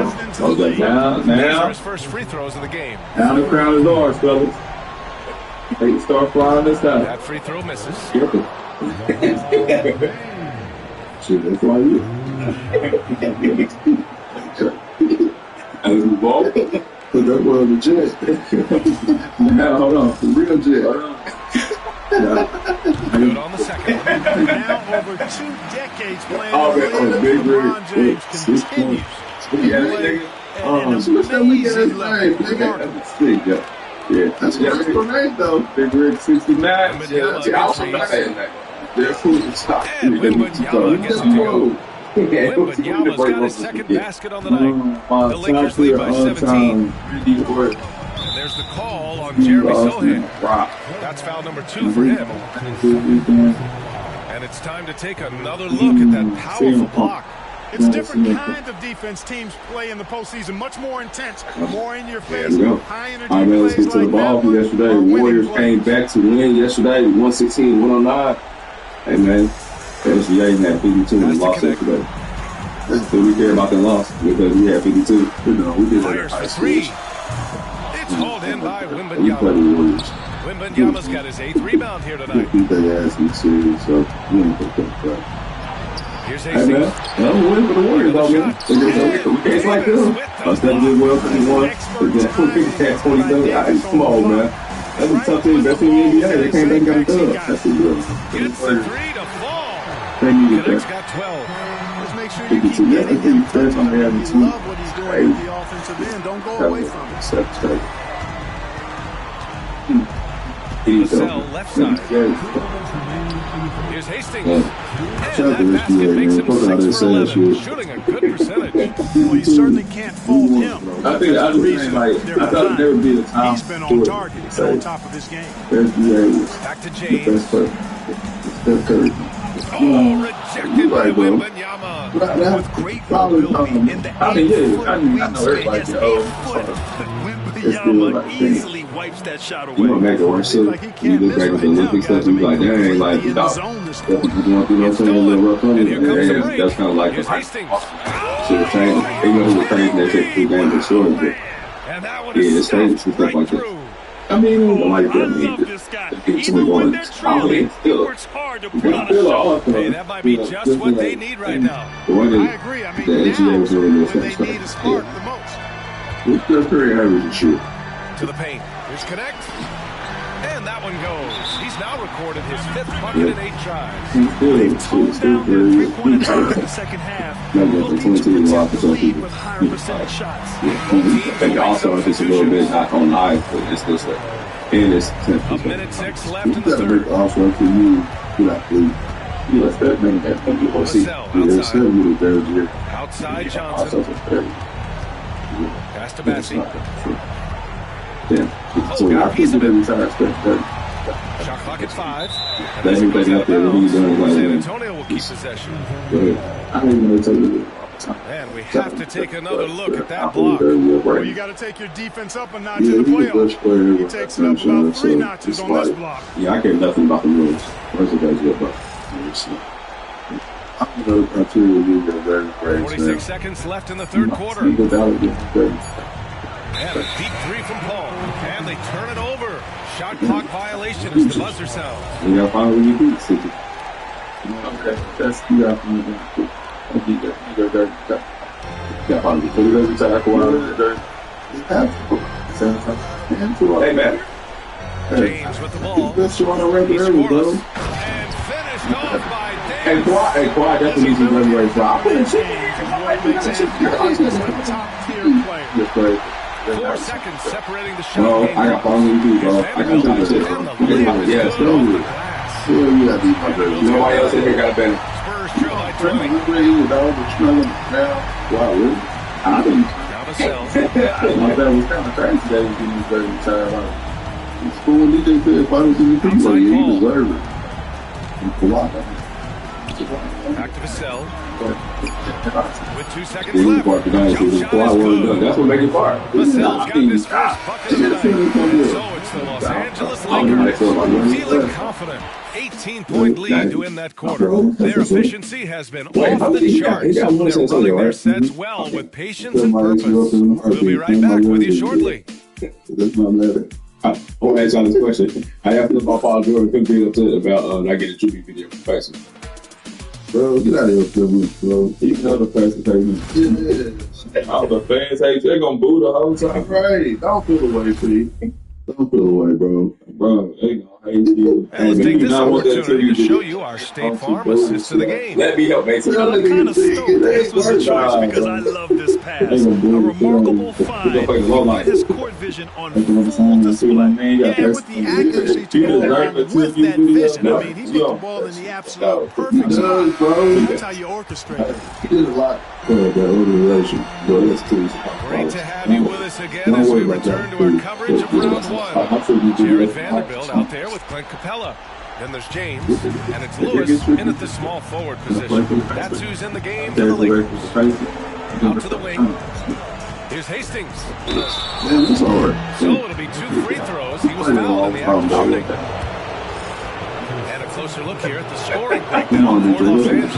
was like, now. His first free throws of the game. Now the crown is ours, fellas. They start flying this time. That free throw misses. Careful. Shit, that's why you. As the ball. But that was the jet. Now, hold on. The real jet. Hold on. Good on the second one. Now over 2 decades playing in the league, LeBron James continues to play at an amazing level. Yeah, that's great though. Big Rig 69. Yeah, I was not saying that. They're food and stock. And Wembanyama gets a go. Wembanyama's got his second basket on the night. The Lakers lead by 17. And there's the call on Jeremy Sohan. That's foul number 2 for him. And it's time to take another look at that powerful block. It's different kind of defense teams play in the postseason, much more intense, more in your face, high energy. All right, man, let's get to the ball from yesterday. The Warriors came back to win yesterday, 116-109. Hey, man, SGA had 52 and lost yesterday. But we care about the loss because we had 52. You know, we did that high school. It's hauled in by Wemby. Wembenyama's got his 8th rebound here tonight. Here's Hey, man, I'm win for the Warriors, though, man. We can't like them. Steph did well for the one. Had 27. Come on, man. That's a tough team. Best team in the NBA. They came back and got a dub. That's a good. Gets the 3 to fall. They needed Connect's that. got 12. Just make sure you keep getting him. Love what he's doing at the offensive end. Don't go away from it. Vassell left side. Here's Hastings. And that basket makes him 6 for 11, shooting a good percentage. Well, you certainly can't fault him. I think I thought there would be a time. He's been on target and on top of his game. Back to James. Oh, rejected by Wembenyama. With great mobility in the 8-foot wingspan. His 8-foot Wembenyama easily wipes that shot away. You don't make it worse. You look back at the Olympic stuff, you be like, dang, like, you going through that's kind of like a should have changed. They know who was crazy, they take 2 games and short, but yeah, it's crazy stuff like that. I mean, like that, man. Even when they're trailing, he works hard to put on a show. Hey, that might be just what they need right now. I agree. I mean, now is when they need a spark the most. Who's the Curry average and shit? To the paint. Here's Connect. And that one goes. He's now recorded his 5th bucket in 8 tries. They've toned down their three-point attempts in the second half. Will teams attempt to lead with higher percentage shots. And also, if it's a little bit not on live, but it's this way. And it's 10. A minute 6 left in the third. Also, for you, you let that man that you will see. Outside Johnson. Pass to Bassey. Yeah. So I think that every time I expect that. Shot clock at 5. That everything out there, what he's doing like San Antonio will keep possession. I don't even know what to tell you. And we have to take another look at that block. Well, you got to take your defense up a notch in the playoffs. He takes it up about 3 notches on this block. Yeah, I care nothing about the rules. Where's the guys get about? I'm going to continue to be very great. 46 seconds left in the third quarter. And a deep 3 from Paul. And they turn it over. Shot clock violation as the buzzer sounds. We got finally you beat City. Okay, that's the Hey, man. James with the ball. He's scoreless. And finished off by Davis. Hey, Kawhi definitely needs to run right now. I put him Top-tier player. 4 seconds separating the shot. No, I got finally you, bro. I got time to sit. Yes, no. Nobody else in here got a bench. Spurs trail by 20. Wow, really? I think. Now Vassell. My dad was kind of crazy that he was very tired. He's fooling DJ said finals MVP, so he deserves it. Back to Vassell. With 2 seconds Yeah, left. part Jump shot is good. That's what makes it far. Vassell's got his first bucket of the night. And so it's the Los Angeles Lakers feeling confident. 18-point lead to end that quarter. Their efficiency has been off the charts. They're running their sets well with patience and purpose. We'll be right back with you shortly. That's my letter. I want to ask y'all this question. I have to look my Paul George couldn't be upset about not getting a tribute video from Tyson. Bro, get out of here, bro. You know the fans hate me. Yeah. All the fans hate you. They're going to boo the whole time. Right. Don't feel away, P. Don't feel away, bro. Bro, they going to And let's take this opportunity to show you our State Farm assist to the game. Let me help, mate. I'm kind of stoked this was a choice because I love this pass. A remarkable find. He his court vision on full display. And with the accuracy to go along with that vision. I mean, he put the ball in the absolute perfect spot. That's how you orchestrate it. He did a lot for the organization. Great to have you with us again as we return to our coverage of round one. Jared Vanderbilt out there with Clint Capella. Then there's James, and it's Lewis in at the small forward position. That's who's in the game for the Lakers. Out to the wing. Here's Hastings. So it'll be 2 free throws. He was fouled in the act of shooting. And a closer look here at the scoring breakdown for Los Angeles.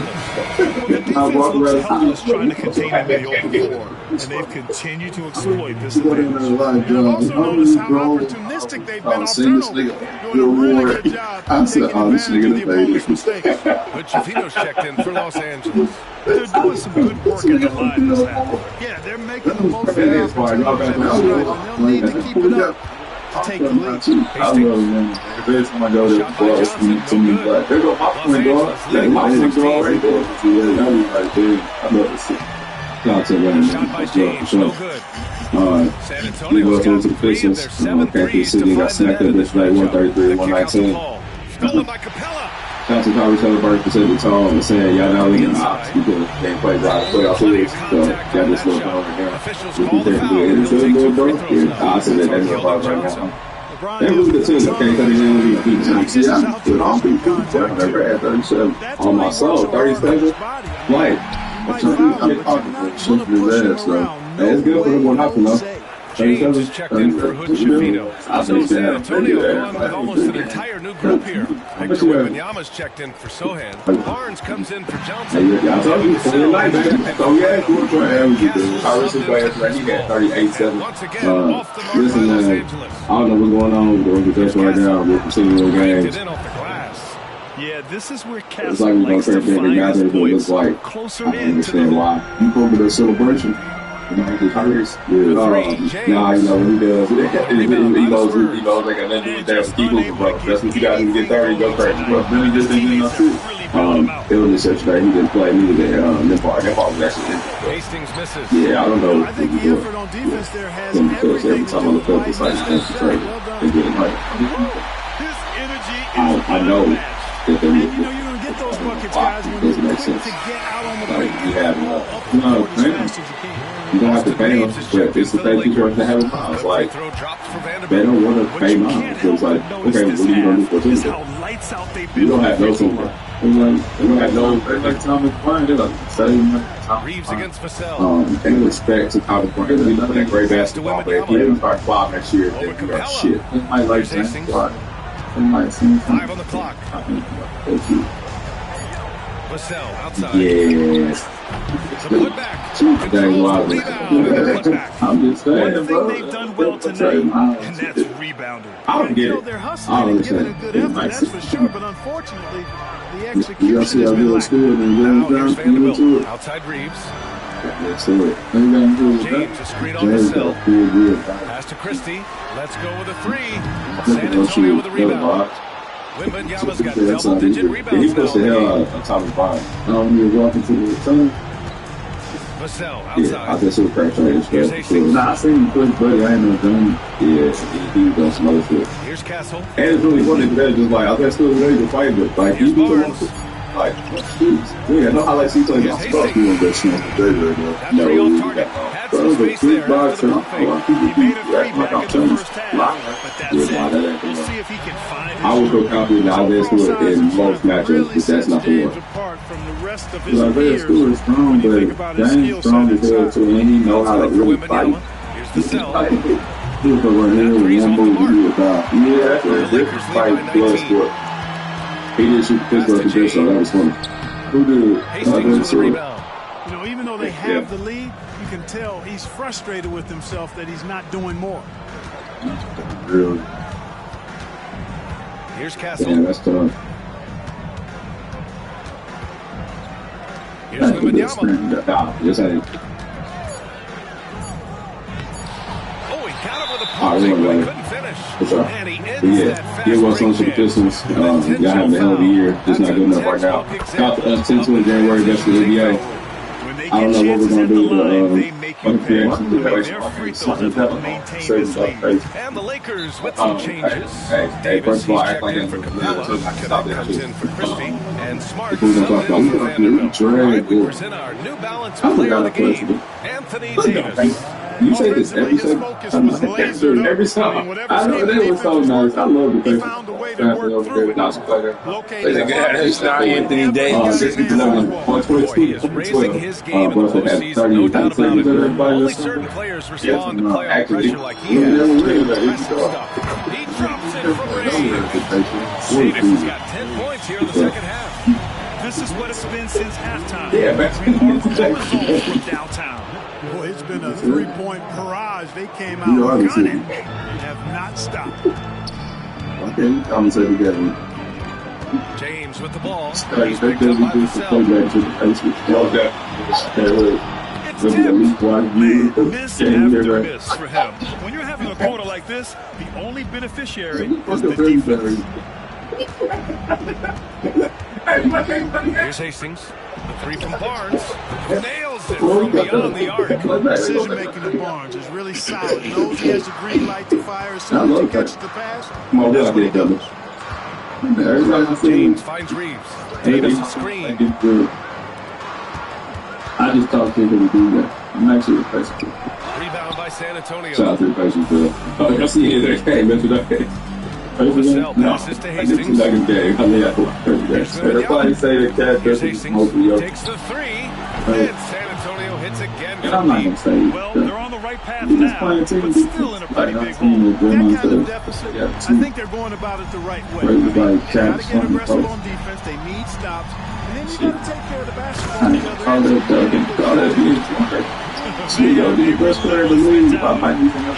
The defense looks helpless trying to contain him in the open floor, and they've continued to exploit this advantage. And I've also noticed how opportunistic they've been off turnover, doing a really good job taking advantage of the opponent's mistakes. But Chafino's checked in for Los Angeles. They're doing some good work at the line this half. Yeah, they're making the most of their opportunities, and they'll need to keep it up to take the lead. I love him. Every time I go there, to me, like, there go my point guard. Like, my point guard right there. Yeah, that was right there. I love to see. Shout out to them. Shot by James, no good. San We Antonio's go got to the Pistons. Kansas City got smacked up this night, 133, 119. Stolen by Capella. Shout out to Kyrie Shellenberg for setting the tone and saying, y'all know we can opt because they ain't play right playoff series. So, y'all just look over here. We can take it into the little bro. I said that they're going right now. They're really the team, okay? Because they're going to be beat. See, I'm good on beat. I've never had 37 on my soul. 37? Like, I'm trying to talk shoot his ass, though. Hey, it's good for him going up, you know. James is checked in for Hood Chafino. So San Antonio going with almost an entire new group here. Victor Wembanyama's checked in for Sohan. Barnes comes in for Johnson. Hey, I told you, it's a night, man. So, yeah, cool for him. I was players, right? He had 38-7. Listen, man, I don't know what's going on with the right now. We're continuing games. Yeah, this is where Castle it's like we're going to likes to find his points like, closer I in to the understand why. You go to the celebration. You know, he hurts. Nah, you know, when he does, he goes like a nothing to do with that. Keep moving, bro. That's what you got to get 30 go crazy, bro. Then he just didn't do enough too. It was just such that he didn't play neither that part. That part was actually Hastings misses. Yeah, I don't know. I think the effort on defense there has every time on the field, it's like it's getting like I know that they're you know, you're going to get those buckets, guys, when you're quick to get out on the break. You have you don't have to pay them, but it's the same people that have a miles. Like, they don't want to pay miles. So it's like, okay, what are you going to do for this? Lights out they've been you don't have no people. They don't have no, they're like Thomas Bryant. They're like, same Reeves against Vassell. They expect to Thomas Bryant to be nothing great basketball, but if he doesn't start 5 next year, then you got shit. He might like that. 5 on the clock. Vassell outside. Yes. The putback. Controls the rebound. I'm just saying, one thing they've done well tonight, and that's rebounding. I don't get it. They're hustling and giving a good effort, that's for sure, but unfortunately, the execution has been lacking. Outside Reeves. Let's do it. James, a screen on Vassell. Pass to Christie. Let's go with a 3. San Antonio with a rebound. Wembanyama's got double-digit rebounds. He pushed the hell out of Thomas Bryant. He was walking to the tunnel. Vassell outside. Yeah, I just saw crack trade. Nah, I seen him push Buddy. I ain't no dummy. Yeah, he was doing some other shit. Here's Castle. And it's really funny because just like I was still ready to fight, but like he was like, yeah, I know how like he told you I'm supposed to do that shit on the dirty right now. No, had some space there after the pump fake. He made a 3 back in the first half, but that's it. We'll see if he can find his I would feel confident that Isaiah Stewart in most matchups, but that's not the one. Isaiah Stewart is strong, but James strong as hell too, and he know how to really fight. Here's the cell. He was over here with one move, he was out. Yeah, that's a different fight, blood sport. He didn't shoot the pistol at the bench, so that was funny. Who did? Hastings with the rebound. You know, even though they have the lead, you can tell he's frustrated with himself that he's not doing more. Really? Here's Castle. Yeah, that's tough. Here's Wembanyama. Yes, I did. Oh, he got him with a Couldn't finish. And he ends that fast It was on to the Pistons. Y'all having a hell of a year. Just not good enough right now. Got to us 10 to January. That's the NBA. I don't know what we're going to do. And the Lakers with some changes. First of all, act like for Capella. Comes in for Christie. And Smart We're going to talk about Vanderbilt. In our New Balance player of the game, Anthony Davis. You say this every time. Every time. I know that was so nice. I love the place. It's not Anthony Davis. He is raising his game in the postseason, no doubt about it. Only certain players respond to playoff pressure like he has. Impressive stuff. He drops it from range. Davis has got 10 points here in the second half. This is what it's been since halftime. Yeah, man. From downtown. Boy, it's been a three-point barrage. They came out gunning and have not stopped. Okay, I'm going to say together. James with the ball. He's picked up by himself. It's miss after miss for him. When you're having a quarter like this, the only beneficiary is the defense. Here's Hastings. The three from Barnes. Nails it from beyond the arc. Decision-making of Barnes is really solid. Knows he has the green light to fire as soon as he catches the pass. Come on, we'll get it done. James finds Reeves. Davis a screen. I just talked to him to do that. I'm actually a person. Rebound by San Antonio. Shout out to the patience, bro. Oh, y'all see it there. Hey, man, today. Marcel passes to Hastings. Everybody say that Cat doesn't smoke with takes the three. And San Antonio hits again. And I'm not going to say well, they're on the right path now, but still in a pretty big hole. That kind of deficit, I think they're going about it the right way. They got to get aggressive on defense. They need stops. And then you got to take care of the basketball on the other end.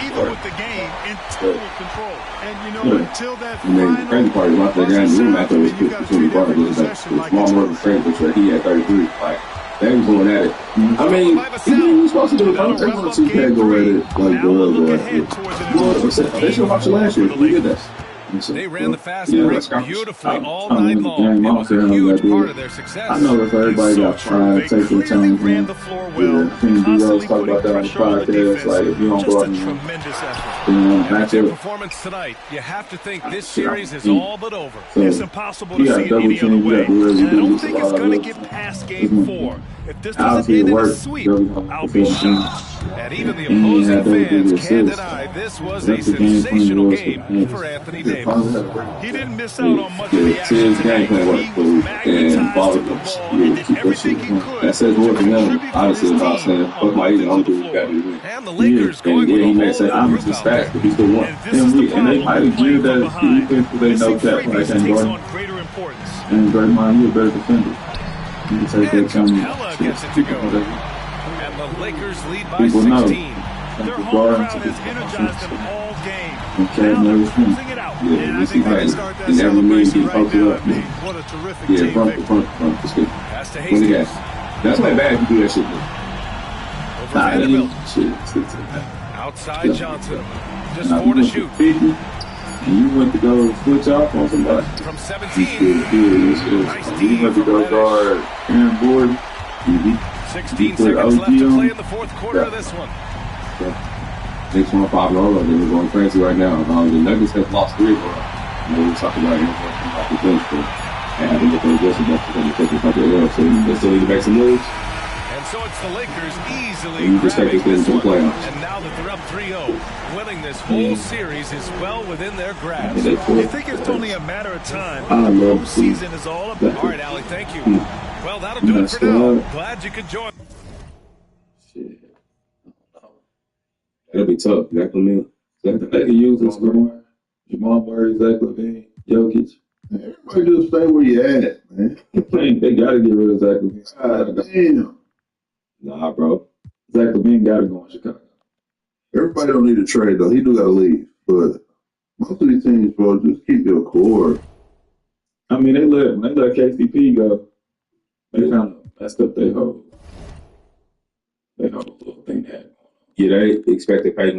Even with the game in total control. And you know, until that final crazy part about the game, we match up with between Barnes and like small more of a trade, which he had 33. Like they was going at it. I mean, you're supposed to do it. I'm taking 2K go at it like go at it. They should watch it last year. We did that. They ran the fast break beautifully all night long. It was a huge part of their success. I know if everybody got trying to take their time, ran the floor well, constantly talk about that on the podcast. Like if you don't go out and match their performance tonight, you have to think this series is all but over. It's impossible to see it any other way. And I don't think it's going to get past game 4. If this doesn't end in a sweep, I'll be shocked. And even the opposing fans can't deny this was a sensational game for Anthony Davis. He didn't miss out on much of the action tonight. He magnetized the ball and did everything he could. That says more than them. Honestly, about saying, fuck my eating, I'm going to do it. And the Lakers going with he may say, I'm just fast, but he's the one. And they might agree that defense, they know that, like, and Jordan. And Draymond, you're a better defender. You can take that time. Gets it to go. And the Lakers lead by 16. Their home crowd has energized them all game. Now they're closing it out. Yeah, and I think they can start that celebration right now. What a terrific team. Front. Pass to Hastings. That's not bad if you do that shit. Over Vanderbilt. Outside Johnson. Just 4 to shoot. And you went to go switch off on somebody. From 17. Nice you went to go guard Aaron Gordon. 16 seconds left to play in the fourth quarter of this one. 6-1-5 Lola, they were going crazy right now. The Nuggets have lost 3 of them. We're talking about it like the bench, but they haven't looked at this enough to take this out there. So they still need to make some moves. And so it's the Lakers easily and grabbing this one. Playoffs. And now that they're up 3-0, winning this whole series is well within their grasp. You think it's only a matter of time? The postseason is all about. All right, Allie, thank you. Well, that'll do it for now. Glad you could join. Shit. That'll be tough. Zach LaVine. They can use this score. Jamal Murray, Zach LaVine, Jokic. Everybody just stay where you at, man. They got to get rid of Zach LaVine. Damn. Nah, bro. Zach LaVine got to go in Chicago. Everybody don't need a trade, though. He do got to leave. But most of these teams, bro, just keep your core. I mean, when they let KCP go, they kind of messed up their whole little thing. Yeah, they expect to pay more.